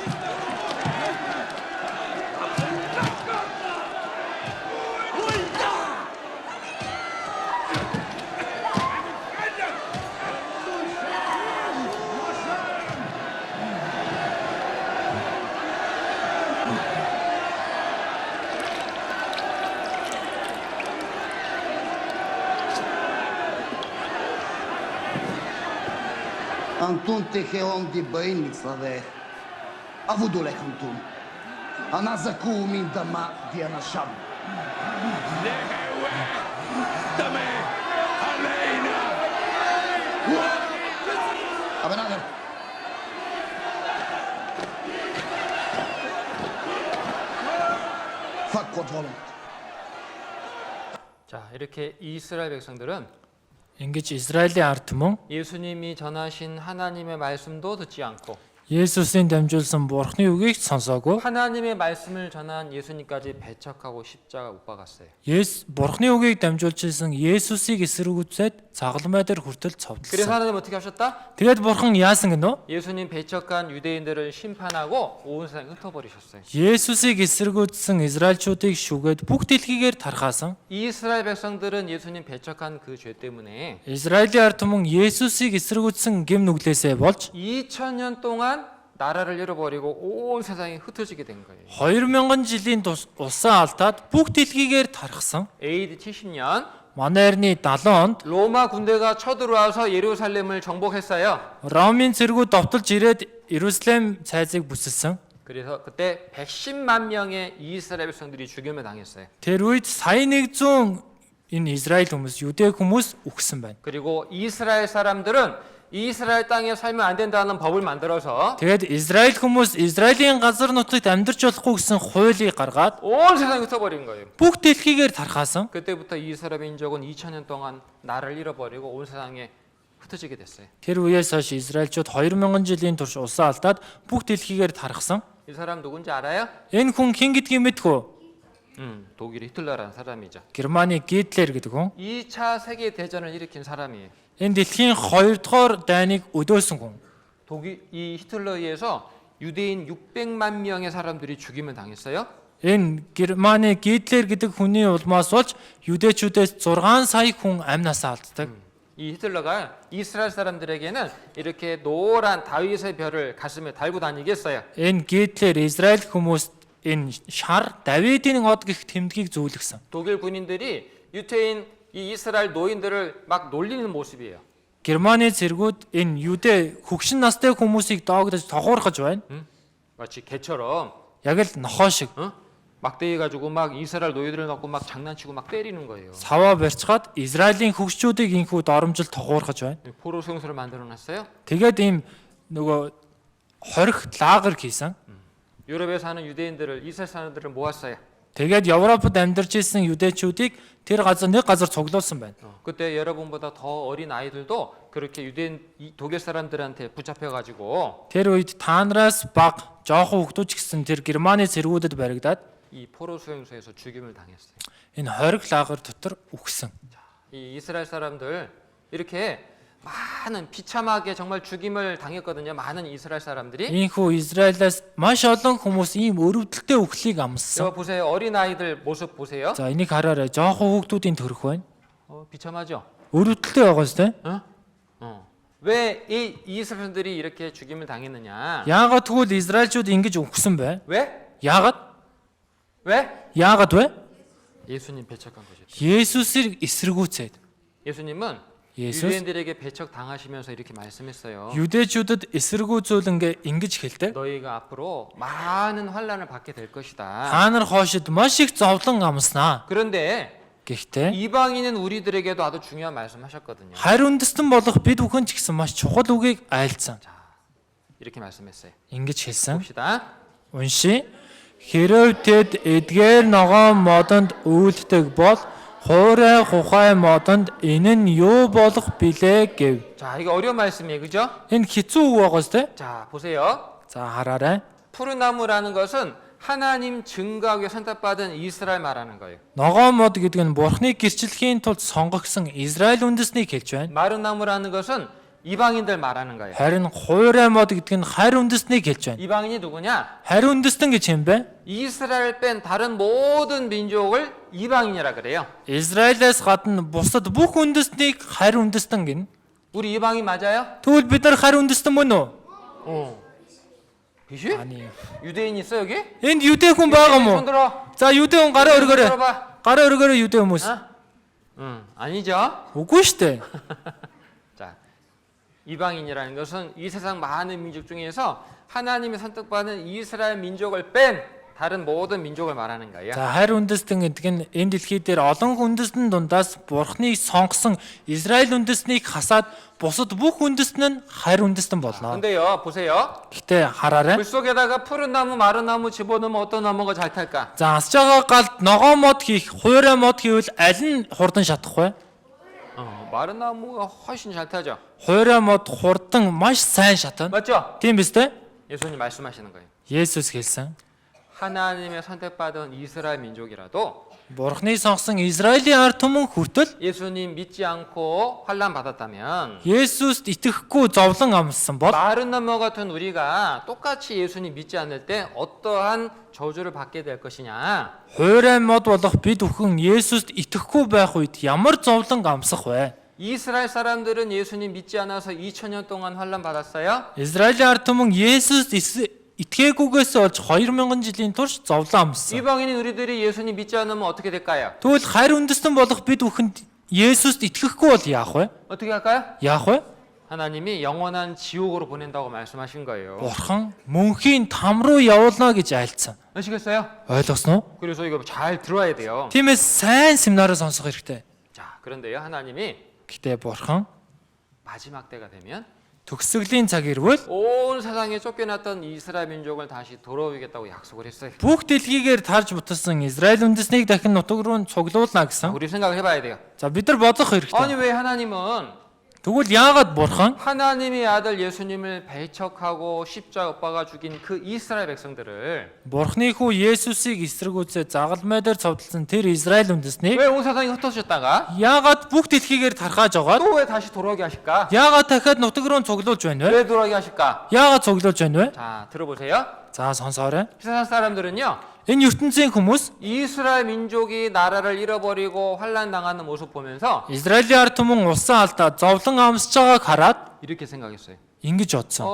Antun teheon di băinița de. Avudule Antun. Anazacu min dama di anasham. Nehewe! Dame! Aleina! Abenader. Fakkot volum. 자, 이렇게 이스라엘 백성들은 Ингэж Израилийн ард түмэн 예수님이 전하신 하나님의 말씀도 듣지 않고 Есүсийн дамжуулсан Бурхны үгийг сонсоогүй. 하나님의 말씀을 전한 예수님까지 배척하고 십자가 못 박았어요. Бурхны үгийг дамжуулж исэн Есүсийг эсэргүүцээд цагламай дээр хүртэл 그래서 цовдлсон. 하나님 어떻게 하셨다? Тэгээд Бурхан яасан гэнэ? 예수님 배척한 유대인들을 심판하고 온 세상에 흩어버리셨어요. Есүсийг эсэргүүцсэн Израильчуудыг шүгээд бүх дэлхийгээр тархаасан. 이스라엘 백성들은 예수님 배척한 그 죄 때문에 Израилийн ард түмэн Есүсийг эсэргүүцсэн гэм нүглээсээ болж 2000년 동안 나라를 잃어버리고 온 세상이 흩어지게 된 거예요. 2000 жилийн улсаа алдаад бүх дэлхийгээр тархсан. AD 70년 Манай эртний 70 онд 로마 군대가 쳐들어와서 예루살렘을 정복했어요. Ромын цэргүүд довтолж ирээд Иерусалим цайзыг бүсэлсэн. 그래서 그때 110만 명의 이스라엘 백성들이 죽임을 당했어요. Тэр үед сая 100 энэ Израиль хүмүүс, Юдэ хүмүүс үхсэн байна. 그리고 이스라엘 사람들은 이스라엘 땅에 살면 안 된다는 법을 만들어서 Тэгээд Израиль хүмүүс Израилийн газар нутагт амьдарч болохгүй гэсэн хуулийг гаргаад 온 세상이 흩어버린 거예요. бүх дэлхийгээр тархаасан. 그때부터 이스라엘 민족은 2000년 동안 나를 잃어버리고 온 세상에 흩어지게 됐어요. Тэр үеэс хойш Израильчууд 2000 жилийн турш улсаа алдаад бүх дэлхийгээр тархсан. 이 사람 누군지 알아요? Энэ хүн хэн гэдгийг мэдгүй. 독일의 히틀러라는 사람이죠. Германы Гитлер гэдэг хүн. 2차 세계 대전을 일으킨 사람이에요. Энэ дэлхийн 2 дугаар дайныг өдөөсөн хүн. 이 히틀러에 의해서 유대인 600만 명의 사람들이 죽임을 당했어요. Энэ Германы Гитлер гэдэг хүний улмаас болж юдэчүүдээс 6 сая хүн амьнасаа алддаг. 이 히틀러가 이스라엘 사람들에게는 이렇게 노란 다윗의 별을 가슴에 달고 다니겠어요. Энэ Гитлер Израиль хүмүүст энэ шар Давидын од гэх тэмдгийг зөвлөсөн. 독일 군인들이 유태인 이 이스라엘 노인들을 막 놀리는 모습이에요. Германы цэргүүд энэ юдэ хөгшин настай хүмүүсийг доогдож тогуурхаж байна. 마치 개처럼 Яг л нохоо шиг 막대기 가지고 막 이스라엘 노예들을 놓고 막 장난치고 막 때리는 거예요. саваа барьцгаад Израилийн хөгшчүүдийг инхүү доромжил тогуурхаж байна. 포로 수용소를 만들어 놨어요. Тэгээд ийм нөгөө хорих лагер хийсэн. 유럽에 사는 유대인들을 이스라엘 사람들을 모았어요. Тэгээд Европод амьдарч исэн юдэчүүдийг тэр нэг газар цуглуулсан байна. 그때 여러분보다 더 어린 아이들도 그렇게 유대인 독일 사람들한테 붙잡혀 가지고 Тэр үед таанараас баг жоохон хүмүүс ч гэсэн тэр Германы цэргүүдэд баригдаад 이 포로 수용소에서 죽임을 당했어요. энэ хорих лагер дотор үхсэн. 이 이스라엘 사람들 이렇게 많은 비참하게 정말 죽임을 당했거든요. 많은 이스라엘 사람들이. Ийхүү Израилаас маш олон хүмүүс ийм өрөвдөлтөй үхлийг амссан. 여기 보세요. 어린 아이들 모습 보세요. За энийг хараарай. Жоохон хүүхдүүдийн төрх байна. 비참하죠. Өрөвдөлтөй байгаа шүү дээ. 왜 이 이스라엘들이 이렇게 죽임을 당했느냐? Яагаад тэгвэл Израильчууд ингэж үхсэн бэ? 왜? Яагаад? 왜? Яагаад вэ? 예수님 배척한 거죠. Есүсийг эсэргүүцээд. 예수님은 예수? 유대인들에게 배척 당하시면서 이렇게 말씀했어요. Юдэчүүдэд эсэргүүцүүлэнгээ ингэж хэлдэг. 너희가 앞으로 많은 환란을 받게 될 것이다. Та нар хоошид маш их зовлон амснаа. 그런데 Гэхдээ 이방인은 우리들에게도 아주 중요한 말씀하셨거든요. харь үндэстэн болох бид бүхэн ч гэсэн маш чухал үгийг айлцсан. 이렇게 말씀했어요. Ингэж хэлсэн. 봅시다. Унши. Хэрв тэд эдгээр ногоон модонд үйлддэг бол хуурай хухай модонд энэ нь юу болох билээ гэв. 자, 이거 어려운 말씀이에요. 그죠? Энэ хэцүү үг байгаа сте. 자, 보세요. За хараарай. 푸른 나무라는 것은 하나님 증거하기 위해 선택받은 이스라엘 말하는 거예요. Ногоон мод гэдэг нь Бурхныг гэрчлэхийн тулд сонгогдсон Израиль үндэснийг хэлж байна. 마른 나무라는 것은 이방인들 말하는 거예요. Харин хуурай мод гэдэг нь харь үндэснийг хэлж байна. 이방인이 누구냐? Харь үндэстэн гэж юм бэ? 이스라엘 뺀 다른 모든 민족을 이방인이라 그래요. Израилээс гадна бусад бүх үндэстнийг харь үндэстэн гин. 우리 이방인 맞아요? Тэгвэл бид нар харь үндэстэн мөн үү? 그지? 아니에요. 유대인 있어 여기? Энд юдэ хүн байгаа 손 мó? 들어. За юдэ хүн гараа өргөөрэй. 들어봐. Гараа өргөөрэй юдэ хүмүүс. 아니죠. Үгүй штэ. 자, 이방인이라는 것은 이 세상 많은 민족 중에서 하나님의 선택받은 이스라엘 민족을 뺀 다른 모든 민족을 말하는 거예요. За харь үндэстэн гэдэг нь энэ дэлхий дээр олон үндэстэн дундаас Бурхныг сонгосон Израиль үндэстнийг хасаад бусад бүх үндэстэн нь харь үндэстэн болно. 근데요, 보세요. Гэтэ хараарай. 물 속에다가 푸른 나무, 마른 나무 집어넣으면 어떤 나무가 잘 탈까? За асж байгаа галд ногоон мод хийх, хуурай мод хийвэл аль нь хурдан шатах вэ? 마른 나무가 훨씬 잘 타죠. Хуурай мод хурдан маш сайн шатна. 맞죠? Тийм биз дээ? 예수님 말씀하시는 거예요. Есүс хэлсэн. 하나님의 선택받은 이스라엘 민족이라도 Бурхны сонгосон Израилийн ард түмэн хүртэл 예수님 믿지 않고 환난 받았다면 Есүст итгэхгүй зовлон амссан бол 마른 나무 같은 우리가 똑같이 예수님 믿지 않을 때 어떠한 저주를 받게 될 것이냐? хуурай мод болох бид бүхэн Есүст итгэхгүй байх үед ямар зовлон амсах вэ? 이스라엘 사람들은 예수님 믿지 않아서 2000년 동안 환난 받았어요. Израилийн ард түмэн Есүст итгээгүйгээс болж 2000 жилийн турш зовлон амссан. 이방인인 우리들이 예수님 믿지 않으면 어떻게 될까요? Тэгвэл харь үндэстэн болох бид бүхэнд Есүст итгэхгүй бол яах вэ? 어떻게 할까요? Яах вэ? 하나님이 영원한 지옥으로 보낸다고 말씀하신 거예요. Бурхан мөнхийн там руу явуулна гэж айлцсан. 아시겠어요? Ойлгосноо? 그래서 이거 잘 들어야 돼요. Тиймээс сайн семинараа сонсох хэрэгтэй. 자, 그런데요, 하나님이 Гэтэ Бурхан 마지막 때가 되면 төгсгөлийн цаг ирвэл 온 세상에 쫓겨났던 이스라엘 민족을 다시 돌아오겠다고 약속을 했어요. бүх дэлхийгээр тарж буталсан Израиль үндэснийг дахин нутаг руу цуглуулна гэсэн. 우리 생각을 해봐야 돼요. За бид нар бодох 아니 хэрэгтэй. 왜 하나님은 Тэгвэл яагаад Бурхан 하나님의 아들 예수님을 배척하고 십자가 못 박아 죽인 그 이스라엘 백성들을 Бурхны хүү Есүсийг эсэргүүцээ загалмай дээр цовдлсон тэр Израиль үндэснийг 왜 온 세상에 흩어졌다가 яагаад бүх дэлхийгээр тархааж байгаа? 또 왜 다시 돌아오게 하실까? Яагаад дахиад нутаг руу цуглуулж байна вэ? 왜 돌아오게 하실까? Яагаад цуглуулж байна вэ? 자, 들어보세요. За сонсоорой. 세상 사람들은요, Энэ ертөнцийн хүмүүс 이스라엘 민족이 나라를 잃어버리고 환란 당하는 모습 보면서 Израилийн ард түмэн улсаа алдаад зовлон амсж байгааг хараад 이렇게 생각했어요. ингэж бодсон.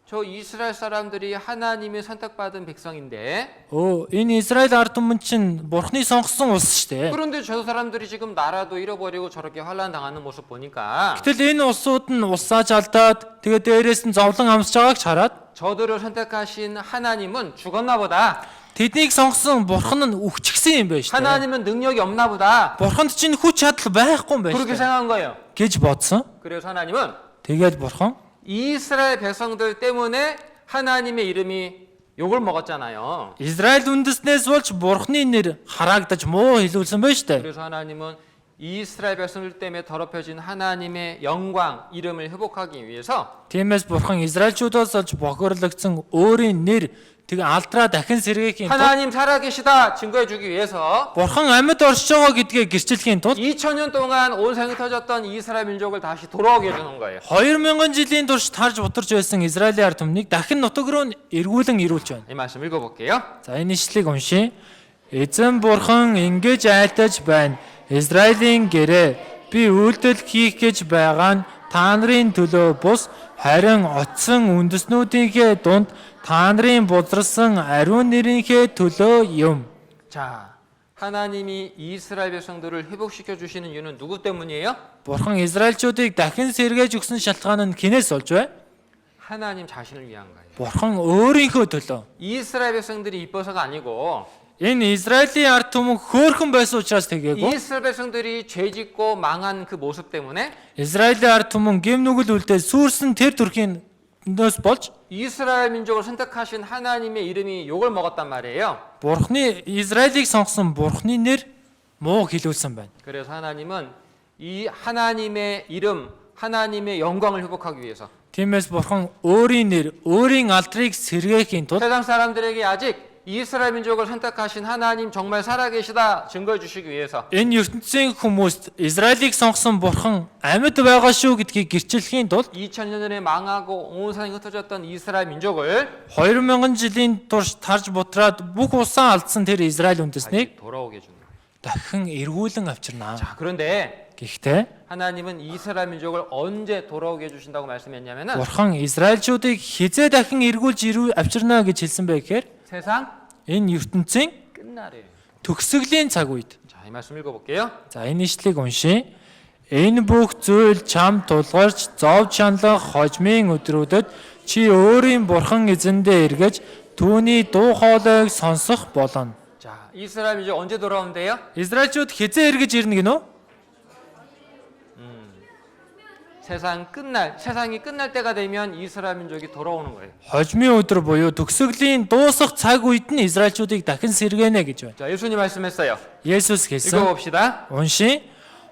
저 이스라엘 사람들이 하나님의 선택받은 백성인데 Энэ Израиль ард түмэн чинь Бурхны сонгосон улс шүү дээ. 그런데 저 사람들이 지금 나라도 잃어버리고 저렇게 환란 당하는 모습 보니까 Гэтэл энэ улсууд нь улсаач алдаад тэгээ дээрээс нь зовлон амсж байгааг хараад 저들을 선택하신 하나님은 죽었나 보다. тэднийг сонгосон Бурхан нь үхчихсэн юм байна шүү дээ. 하나님은 능력이 없나 보다. Бурханд чинь хүч чадал байхгүй юм байна 그렇게 шүү дээ. 생각한 거예요. гэж бодсон. 그래서 하나님은 Тэгээд Бурхан 이스라엘 백성들 때문에 하나님의 이름이 욕을 먹었잖아요. Израиль үндэснээс болж Бурханы нэр хараагдаж муу хэлүүлсэн байна шүү дээ. 그래서 하나님은 이스라엘 백성들 때문에 더럽혀진 하나님의 영광 이름을 회복하기 위해서 Тиймээс бурхан Израильчуудаас олж бохирлогдсон өөрийн нэр тэг алдраа дахин сэргээхийн тулд 하나님 살아계시다 증거해 주기 위해서 бурхан амьд оршиж байгаа гэдгээ гэрчлэхийн тулд 2000년 동안 온 세상에 터졌던 이스라엘 민족을 다시 돌아오게 해주는 거예요. 2000 жилийн турш тарж бутарч байсан Израилийн ард түмнийг дахин нутаг руу эргүүлэн ирүүлж байна. 이 말씀 읽어볼게요. За энэ ишлэгийг уншия. Эзэн бурхан ингэж айлтаж байна. Израилийн гэрээ би үйлдэл хийх гэж байгаа нь та нарын төлөө бус харин оцсон үндэснүүдийнхээ дунд та нарын бузарсан ариун нэрийнхээ төлөө юм. 자, 하나님이 이스라엘 백성들을 회복시켜 주시는 이유는 누구 때문이에요? Бурхан Израильчуудыг дахин сэргээж өгсөн шалтгаан нь хинээс болж вэ? 하나님 자신을 위한 거예요. Бурхан өөрийнхөө төлөө. 이스라엘 백성들이 이뻐서가 아니고 Энэ Израилийн ард түмэн хөөрхөн байсан учраас тэгээгүй. 이스라엘 백성들이 죄짓고 망한 그 모습 때문에 Израилийн ард түмэн гэм нүгэл үлдээ сүрсэн тэр төрхийн нөөс болж 이스라엘 민족을 선택하신 하나님의 이름이 욕을 먹었단 말이에요. Бурхны Израилийг сонгосон Бурхны нэр муу хэлүүлсэн байна. 그래서 하나님은 이 하나님의 이름, 하나님의 영광을 회복하기 위해서 Тиймээс Бурхан өөрийн нэр, өөрийн алдрыг сэргээхийн тулд 세상 사람들에게 아직 이스라엘 민족을 선택하신 하나님 정말 살아계시다 증거해 주시기 위해서 энэ ертөнцийн хүмүүст Израилийг сонгосон Бурхан амьд байгаа шүү гэдгийг гэрчлэхийн тулд 2000년 전에 망하고 온 세상에 흩어졌던 이스라엘 민족을 2000 жилийн турш тарж бутраад бүх усаа алдсан тэр Израиль үндэснийг 돌아오게 해주는 거예요. дахин эргүүлэн авчирнаа. 자, 그런데 Гэхдээ 하나님은 이스라엘 민족을 언제 돌아오게 해주신다고 말씀했냐면은 Бурхан Израильчуудыг хизээ дахин эргүүлж авчирнаа гэж хэлсэн бэ гэхээр 세상 энэ ертөнцийн 끝날이에요. төгсгөлийн цаг үед. 자, 이 말씀 읽어볼게요. За энэ ишлэгийг уншия. Энэ бүх зүйл чам тулгарч зов чанлах хожмын өдрүүдэд чи өөрийн бурхан эзэндээ эргэж түүний дуу хоолойг сонсох болно. 자, 이스라엘 민족 언제 돌아온대요? Израильчууд хизээ эргэж ирнэ гинөө? 세상이 끝날 때가 되면 이스라엘 민족이 돌아오는 거예요. Хожмын өдөр буюу төгсгөлийн дуусах цаг үед нь Израильчуудыг дахин сэргэнэ гэж байна. 자, 예수님 말씀했어요. Есүс хэлсэн. 읽어봅시다. Уншия.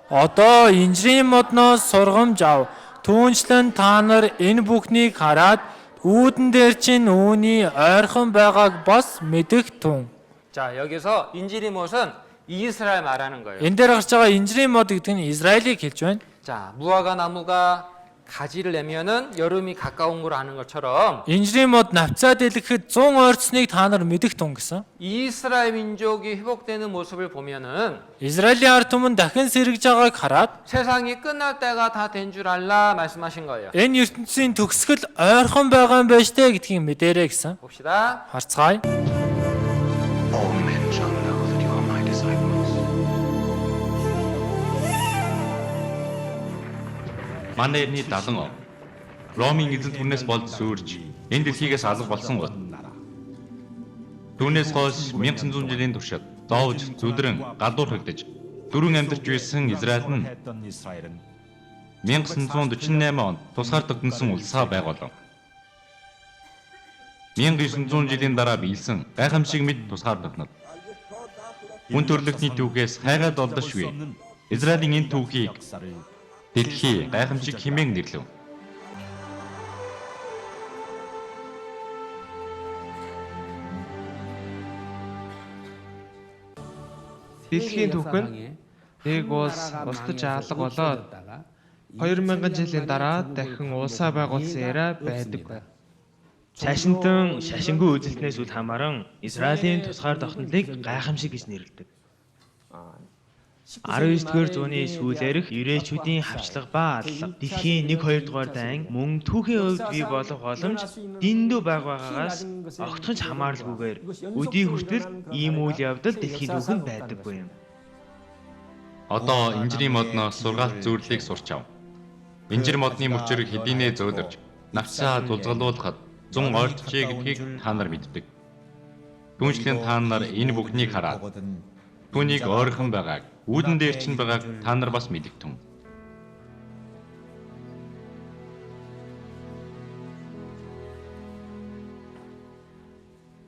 Одоо инжирийн модноос сургамж ав. Түүнчлэн та нар энэ бүхнийг хараад үүдэн дээр чинь үүний ойрхон байгааг бас мэдэх тун. 자, 여기서 인지리못은 이스라엘 말하는 거예요. Энэ дээр гарч байгаа инжирийн мод гэдэг нь Израилийг хэлж байна. 자, 무화과 나무가 가지를 내면은 여름이 가까운 걸 아는 것처럼 Инжирийн мод навцаад дэлгэхэд 100 ойрцныг та нар мэдэх тун гэсэн. 이스라엘 민족이 회복되는 모습을 보면은 Израилийн ард түмэн дахин сэргэж байгааг хараад 세상이 끝날 때가 다 된 줄 알라 말씀하신 거예요. энэ ертөнцийн төгсгөл ойрхон байгаа юм байна штэ гэдгийг мэдэрэй гэсэн. 봅시다. Харцгаая. All men shall know that you are my disciples. Манай эртний 70 он Ромын эзэн түнээс болж сүрж энэ дэлхийгээс алга болсон гол. Түүнээс хойш 1900 жилийн туршид зовж зүдрэн гадуурхагдж дөрвөн амьдарч байсан Израиль нь 1948 онд тусгаар тогтносон улсаа байгуулав. 1900 жилийн дараа биелсэн гайхамшиг мэд тусгаар тогтнод. Хүн төрлөختний түүхээс хайгаад олдошгүй. Израилийн энэ түүхийг дэлхий гайхамшиг хэмээн нэрлэв. Дэлхийн түүх нь нэг улс устж алга болоод 2000 жилийн дараа дахин улсаа байгуулсан яриа байдаг. Цаашинтан шашингүй үзэлтнээс үл хамааран Израилийн тусгаар тогтнолыг гайхамшиг гэж нэрлэдэг. 19-р зууны сүүлээрх еврейчүүдийн хавчлага ба аллага дэлхийн 1-2 дугаар дайн мөн түүхийн үед бий болох боломж дэндүү байгаагаас огтхонч хамааралгүйгээр өдий хүртэл ийм үйл явдал дэлхийн түүхэнд байдаггүй юм. Одоо инжирийн модноос сургаалт зөвлөлийг сурч ав. Инжир модны мөчөр хэдийнэ зөөлөрж, навчаа дулгалуулахад 100 ойртчээ гэдгийг та нар мэддэг. Түүнчлэн та нар энэ бүхнийг хараад түүнийг ойрхон байгааг, үүдэн дээр чинь байгааг та нар бас мэдэх тун.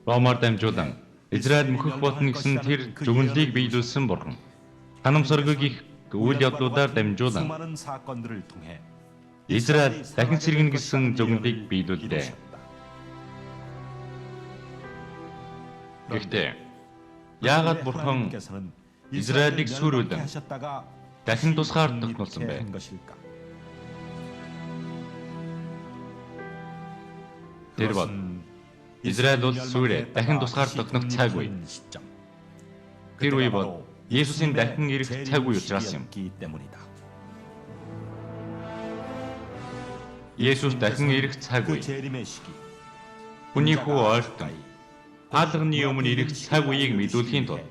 Ромоор дамжуулан Израиль мөхөх болно гэсэн тэр зөвнөлийг биелүүлсэн бурхан. Ханамсаргыг их 그 үйл явдлуудаар дамжуулан 수많은 사건들을 통해 Израиль дахин сэргэнэ гэсэн зөвлөлийг биелүүллээ. Гэхдээ яагаад бурхан Израилийг сүрүүлэн дахин тусгаар тогтноолсон бэ? Тэр бол Израиль улс сүрээ дахин тусгаар тогтнох цаг үе. Тэр үе бол Есүсийн дахин ирэх цаг үе учраас юм. Есүс дахин ирэх цаг үе. Хүний хүү ойлтон хаалганы өмнө ирэх цаг үеийг мэдүүлэхийн тулд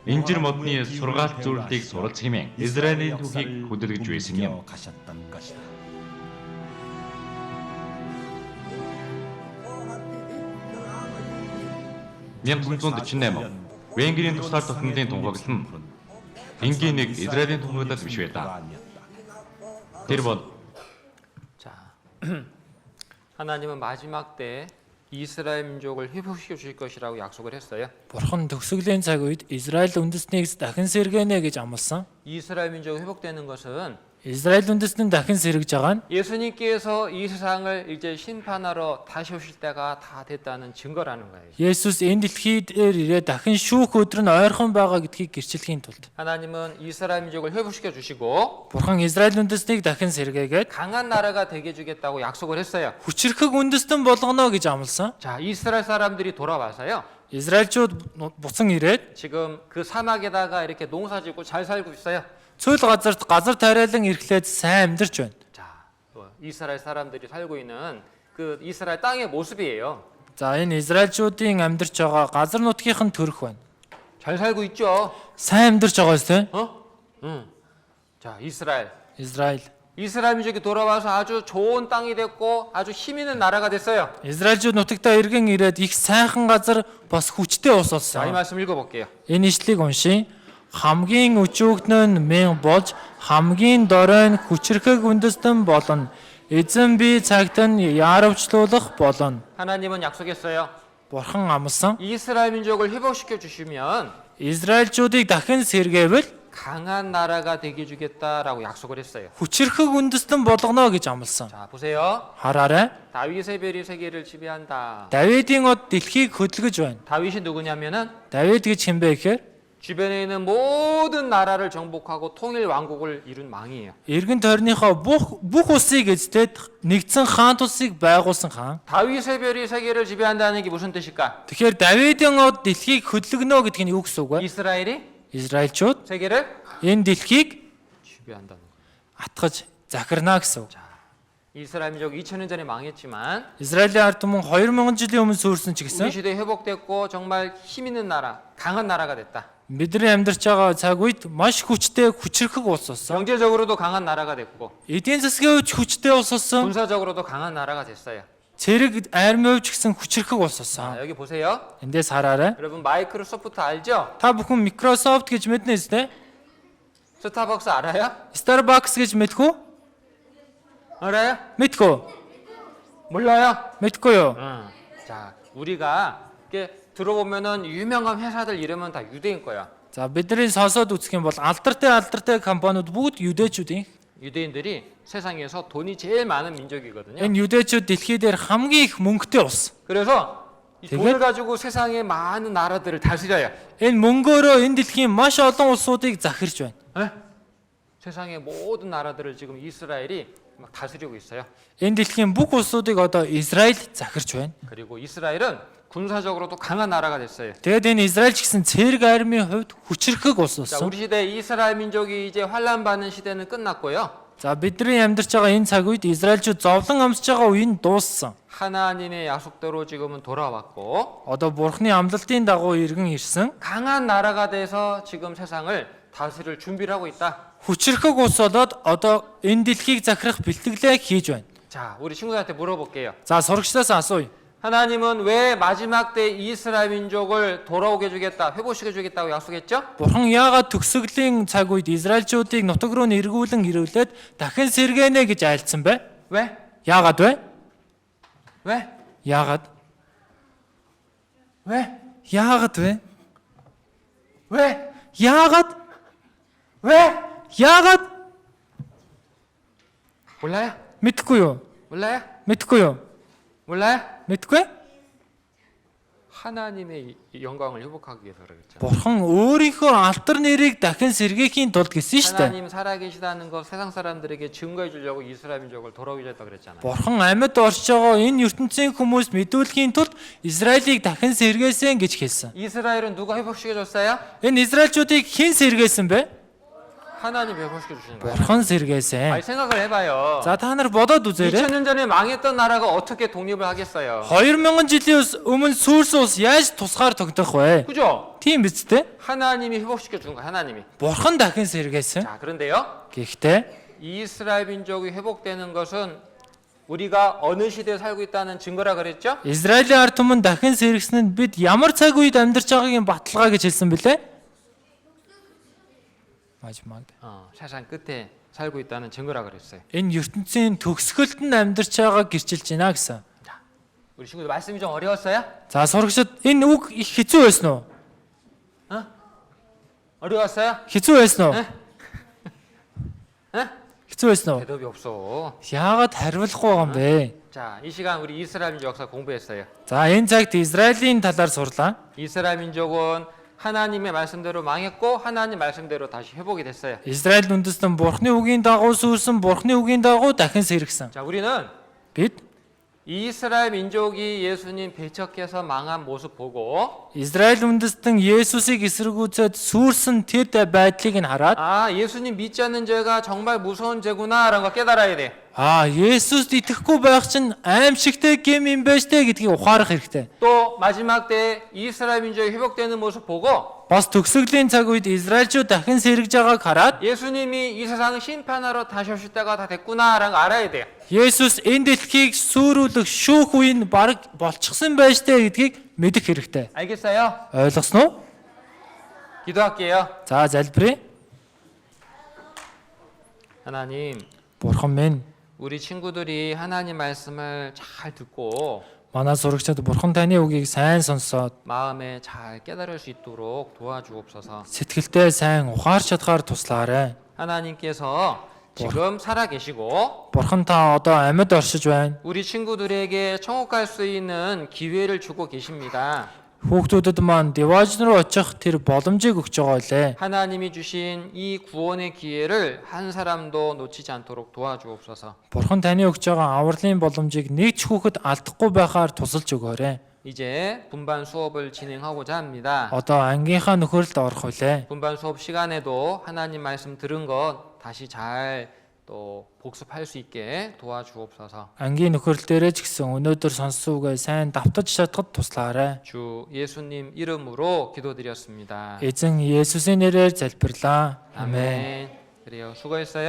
Инжир модны сургаалт зөвлөлийг суралц хэмээн Израилийн түүхийг хөдөлгөж байсан юм. 1948 Венгрийн тусгаар тогтнолын тунхаглал нь энгийн нэг Израилийн тунхаглал биш байлаа. Тэр бол 자, 하나님은 마지막 때 이스라엘 민족을 회복시켜 주실 것이라고 약속을 했어요. Бурхан төгсгөлийн цаг үед Израиль үндэстнийг дахин сэргэнэ гэж амласан. 이스라엘 민족이 회복되는 것은 Израиль үндэстэн дахин сэргэж байгаа нь 예수님께서 이 세상을 이제 심판하러 다시 오실 때가 다 됐다는 증거라는 거예요. Есүс энэ дэлхийд ирээд дахин шүүх өдөр нь ойрхон байгаа гэдгийг гэрчилхийн тулд 하나님은 이스라엘 민족을 회복시켜 주시고 Бурхан Израиль үндэстнийг дахин сэргээгээд 강한 나라가 되게 해주겠다고 약속을 했어요. хүчрхэг үндэстэн болгоно гэж амласан. 자, 이스라엘 사람들이 돌아와서요. Израильчууд буцан ирээд 지금 그 사막에다가 이렇게 농사짓고 잘 살고 있어요. цөөл газарт газар тариалан ирэхлээд сайн амьдарч байна. 자, 이스라엘 사람들이 살고 있는 그 이스라엘 땅의 모습이에요. За энэ Израильчуудын амьдарч байгаа газар нутгийнх нь төрх байна. 잘 살고 있죠. Сайн амьдарч байгаа үстэй. 응. 자, 이스라엘. Израиль 민족이 돌아와서 아주 좋은 땅이 됐고 아주 힘 있는 나라가 됐어요. Израильчууд нутагтаа эргэн ирээд их сайхан газар бас хүчтэй улс 자, 이 болсон. 말씀 읽어볼게요. Энэ ишлэгийг уншия. Хамгийн өчөөгдөн нь мэн болж хамгийн дорой нь хүчрхэг үндэстэн болно. Эзэн би цагт нь яаравчлуулах болно. 하나님은 약속했어요. Бурхан амласан. 이스라엘 민족을 회복시켜 주시면 Израильчуудыг дахин сэргээвэл 강한 나라가 되게 해주겠다라고 약속을 했어요. хүчрхэг үндэстэн болгоно гэж амласан. 자, 보세요. Хараарай. 다윗의 별이 세계를 지배한다. Давидын од дэлхийг хөдөлгөж байна. 다윗이 누구냐면은 Давид гэж хэн бэ гэхээр 주변에 있는 모든 나라를 정복하고 통일 왕국을 이룬 왕이에요. эргэн тойрныхоо бүх улсыг эзлээд нэгдсэн хаан тусыг байгуулсан хаан. 다윗의 별이 세계를 지배한다는 게 무슨 뜻일까? Тэгэхээр Давидын од дэлхийг хөдөлгөнө гэдэг нь юу гэсэн үг вэ? 이스라엘이 Израильчууд 세계를 энэ дэлхийг 지배한다는 거. атгаж захирна гэсэн үг. 이스라엘 민족 2000년 전에 망했지만 Израилийн ард түмэн 2000 жилийн өмнө сүрсэн ч 우리 гэсэн 시대에 회복됐고 정말 힘 있는 나라, 강한 나라가 됐다. бидний амьдарч байгаа цаг үед маш хүчтэй хүчрхэг улс болсон. 경제적으로도 강한 나라가 됐고 Эдийн засгийн хувьд хүчтэй улс болсон. 군사적으로도 강한 나라가 됐어요. Цэрэг армийн хувьд ч гэсэн хүчрхэг улс болсон. 자, 여기 보세요. Эндээс хараарай. 여러분 마이크로소프트 알죠? Та бүхэн Microsoft гэж мэднэ үстэй? 스타벅스 알아요? Starbucks гэж мэдхүү? 알아요? Мэдгүй. 몰라요? Мэдгүй юу? 자, 우리가 이렇게 들어보면은 유명한 회사들 이름은 다 유대인 거야. За бидний сонсоод үзэх юм бол алдартай компаниуд бүгд 유대чүүдийн. 유대인들이 세상에서 돈이 제일 많은 민족이거든요. Энэ 유대чүүд дэлхий дээр хамгийн их мөнгөтэй улс. 그래서 이 되게- 돈을 가지고 세상의 많은 나라들을 다스려요. Энэ мөнгөөрөө энэ дэлхийн маш олон улсуудыг захирч байна. 예? 세상의 모든 나라들을 지금 이스라엘이 막 다스리고 있어요. Энэ дэлхийн бүх улсуудыг одоо Израиль захирч байна. 그리고 이스라엘은 군사적으로도 강한 나라가 됐어요. Тэгээд энэ Израиль ч гэсэн цэрэг армийн хувьд хүчрхэг улс 자, болсон. 우리 시대 이스라엘 민족이 이제 환란 받는 시대는 끝났고요. За бидний амьдарч байгаа энэ цаг үед Израильчууд зовлон амсж байгаа үе нь дууссан. 하나님의 약속대로 지금은 돌아왔고 Одоо Бурхны амлалтын дагуу иргэн ирсэн. 강한 나라가 돼서 지금 세상을 다스릴 준비를 하고 있다. Хүчрхэг улс болоод одоо энэ дэлхийг захирах бэлтгэлээ хийж байна. 자, 우리 친구들한테 물어볼게요. За сурагчдаас асууя. 하나님은 왜 마지막 때 이스라엘 민족을 돌아오게 해주겠다, 회복시켜 주겠다고 약속했죠? Бурхан яагаад төгсгөлийн цаг үед Израильчуудыг нутаг руу нэргүүлэн ирүүлээд дахин сэргэнэ гэж айлцсан бэ? 왜? Яагаад вэ? 왜? Яагаад? 왜? Яагаад вэ? 왜? Яагаад? 왜? Яагаад 몰라요? мэдхгүй юу? 몰라요? Мэдхгүй юу? 몰라요? Мэдхгүй? 하나님의 영광을 회복하기 위해서 그러겠죠. Бурхан өөрийнхөө алтар нэрийг дахин сэргээхийн тулд гэсэн шүү дээ. 하나님 살아계시다는 것 세상 사람들에게 증거해 주려고 이스라엘 민족을 돌아오게 했다 그랬잖아요. Бурхан амьд орж байгаа энэ ертөнцийн хүмүүст мэдүүлэхийн тулд Израилийг дахин сэргээсэн гэж хэлсэн. 이스라엘은 누가 회복시켜 줬어요? Энэ Израильчүүдийг хэн сэргээсэн бэ? 하나님 회복시켜 주시는 거예요. Бурхан сэргээсэн. 아니 생각을 해봐요. За та нар бодоод үзээрэй. 2000년 전에 망했던 나라가 어떻게 독립을 하겠어요? 2000 жилийн өмнө сүрсэн улс яаж тусгаар тогтох вэ? 그죠? Тийм биз дээ. 하나님이 회복시켜 준 거예요. 하나님이. Бурхан дахин сэргээсэн. 자, 그런데요. Гэхдээ 이스라엘 민족이 회복되는 것은 우리가 어느 시대에 살고 있다는 증거라 그랬죠? Израилийн ард түмэн дахин сэргсэн нь бид ямар цаг үед амьдарч байгаагийн баталгаа гэж хэлсэн бэлээ? 마지막. 세상 끝에 살고 있다는 증거라 그랬어요. Энэ ертөнцийн төгсгөлд нь амьдарч байгааг гэрчилж байна гэсэн. 우리 친구들 말씀이 좀 어려웠어요? За сурагчид энэ үг их хэцүү байсан уу? 어려웠어요? Хэцүү байсан уу? 에? Хэцүү байсан уу? 대답이 없어. Яагаад хариулахгүй байгаа юм бэ? 자, 이 시간 우리 이스라엘 민족 역사 공부했어요. За энэ цагт Израилийн талаар сурлаа. 이스라엘 민족은 하나님의 말씀대로 망했고 하나님 말씀대로 다시 회복이 됐어요. Израиль үндэстэн Бурхны үгийн дагуу сүрсэн, Бурхны үгийн дагуу дахин сэргсэн. 자, 우리는 Бид 이스라엘 민족이 예수님 배척해서 망한 모습 보고 Израиль үндэстэн Есүсийг эсэргүүцээд сүрсэн тэр байдлыг нь хараад 아, 예수님 믿지 않는 죄가 정말 무서운 죄구나라는 걸 깨달아야 돼. Есүст итгэхгүй байх чинь аимшигтэй гэм юм байж тэ гэдгийг ухаарах хэрэгтэй. 또 마지막 때 이스라엘 민족이 회복되는 모습 보고 Бас төгсгөлийн цаг үед Израильчууд дахин сэргэж байгааг хараад 예수님이 이 세상을 심판하러 다시 오실 때가 다 됐구나라는 걸 알아야 돼요. Есүс энэ дэлхийг сүрүүлэх шүүх үе нь бараг болчихсон байж тэ гэдгийг мэдэх хэрэгтэй. 알겠어요? Ойлгосноо? 기도할게요. За залбирая. 하나님, Бурхан минь, 우리 친구들이 하나님 말씀을 잘 듣고 манай сурагчид Бурхан таны үгийг сайн сонсоод 마음에 잘 깨달을 수 있도록 도와주옵소서. сэтгэлдээ сайн ухаарч чадхаар туслаарай. 하나님께서 지금 살아 계시고 Бурхан та одоо амьд оршиж байна. 우리 친구들에게 천국 갈 수 있는 기회를 주고 계십니다. Хүүхдүүдэд маань деваж руу очих тэр боломжийг өгч байгаа лээ. 하나님이 주신 이 구원의 기회를 한 사람도 놓치지 않도록 도와주옵소서. Бурхан таны өгч байгаа авралын боломжийг нэг ч хүүхэд алдахгүй байхаар тусалж өгөөрэй. 이제 분반 수업을 진행하고자 합니다. Одоо ангийнхаа нөхөрлөлд орох үлээ. 분반 수업 시간에도 하나님 말씀 들은 것 다시 잘 또 복습할 수 있게 도와주옵소서. Ангийн нөхөрлөл дээрээ ч гэсэн өнөөдөр сонссон үгээ сайн давтаж чадхад туслаарай. 주 예수님 이름으로 기도드렸습니다. Эзэн Есүсийн нэрээр залбирлаа. 아멘. 그래요. 수고했어요.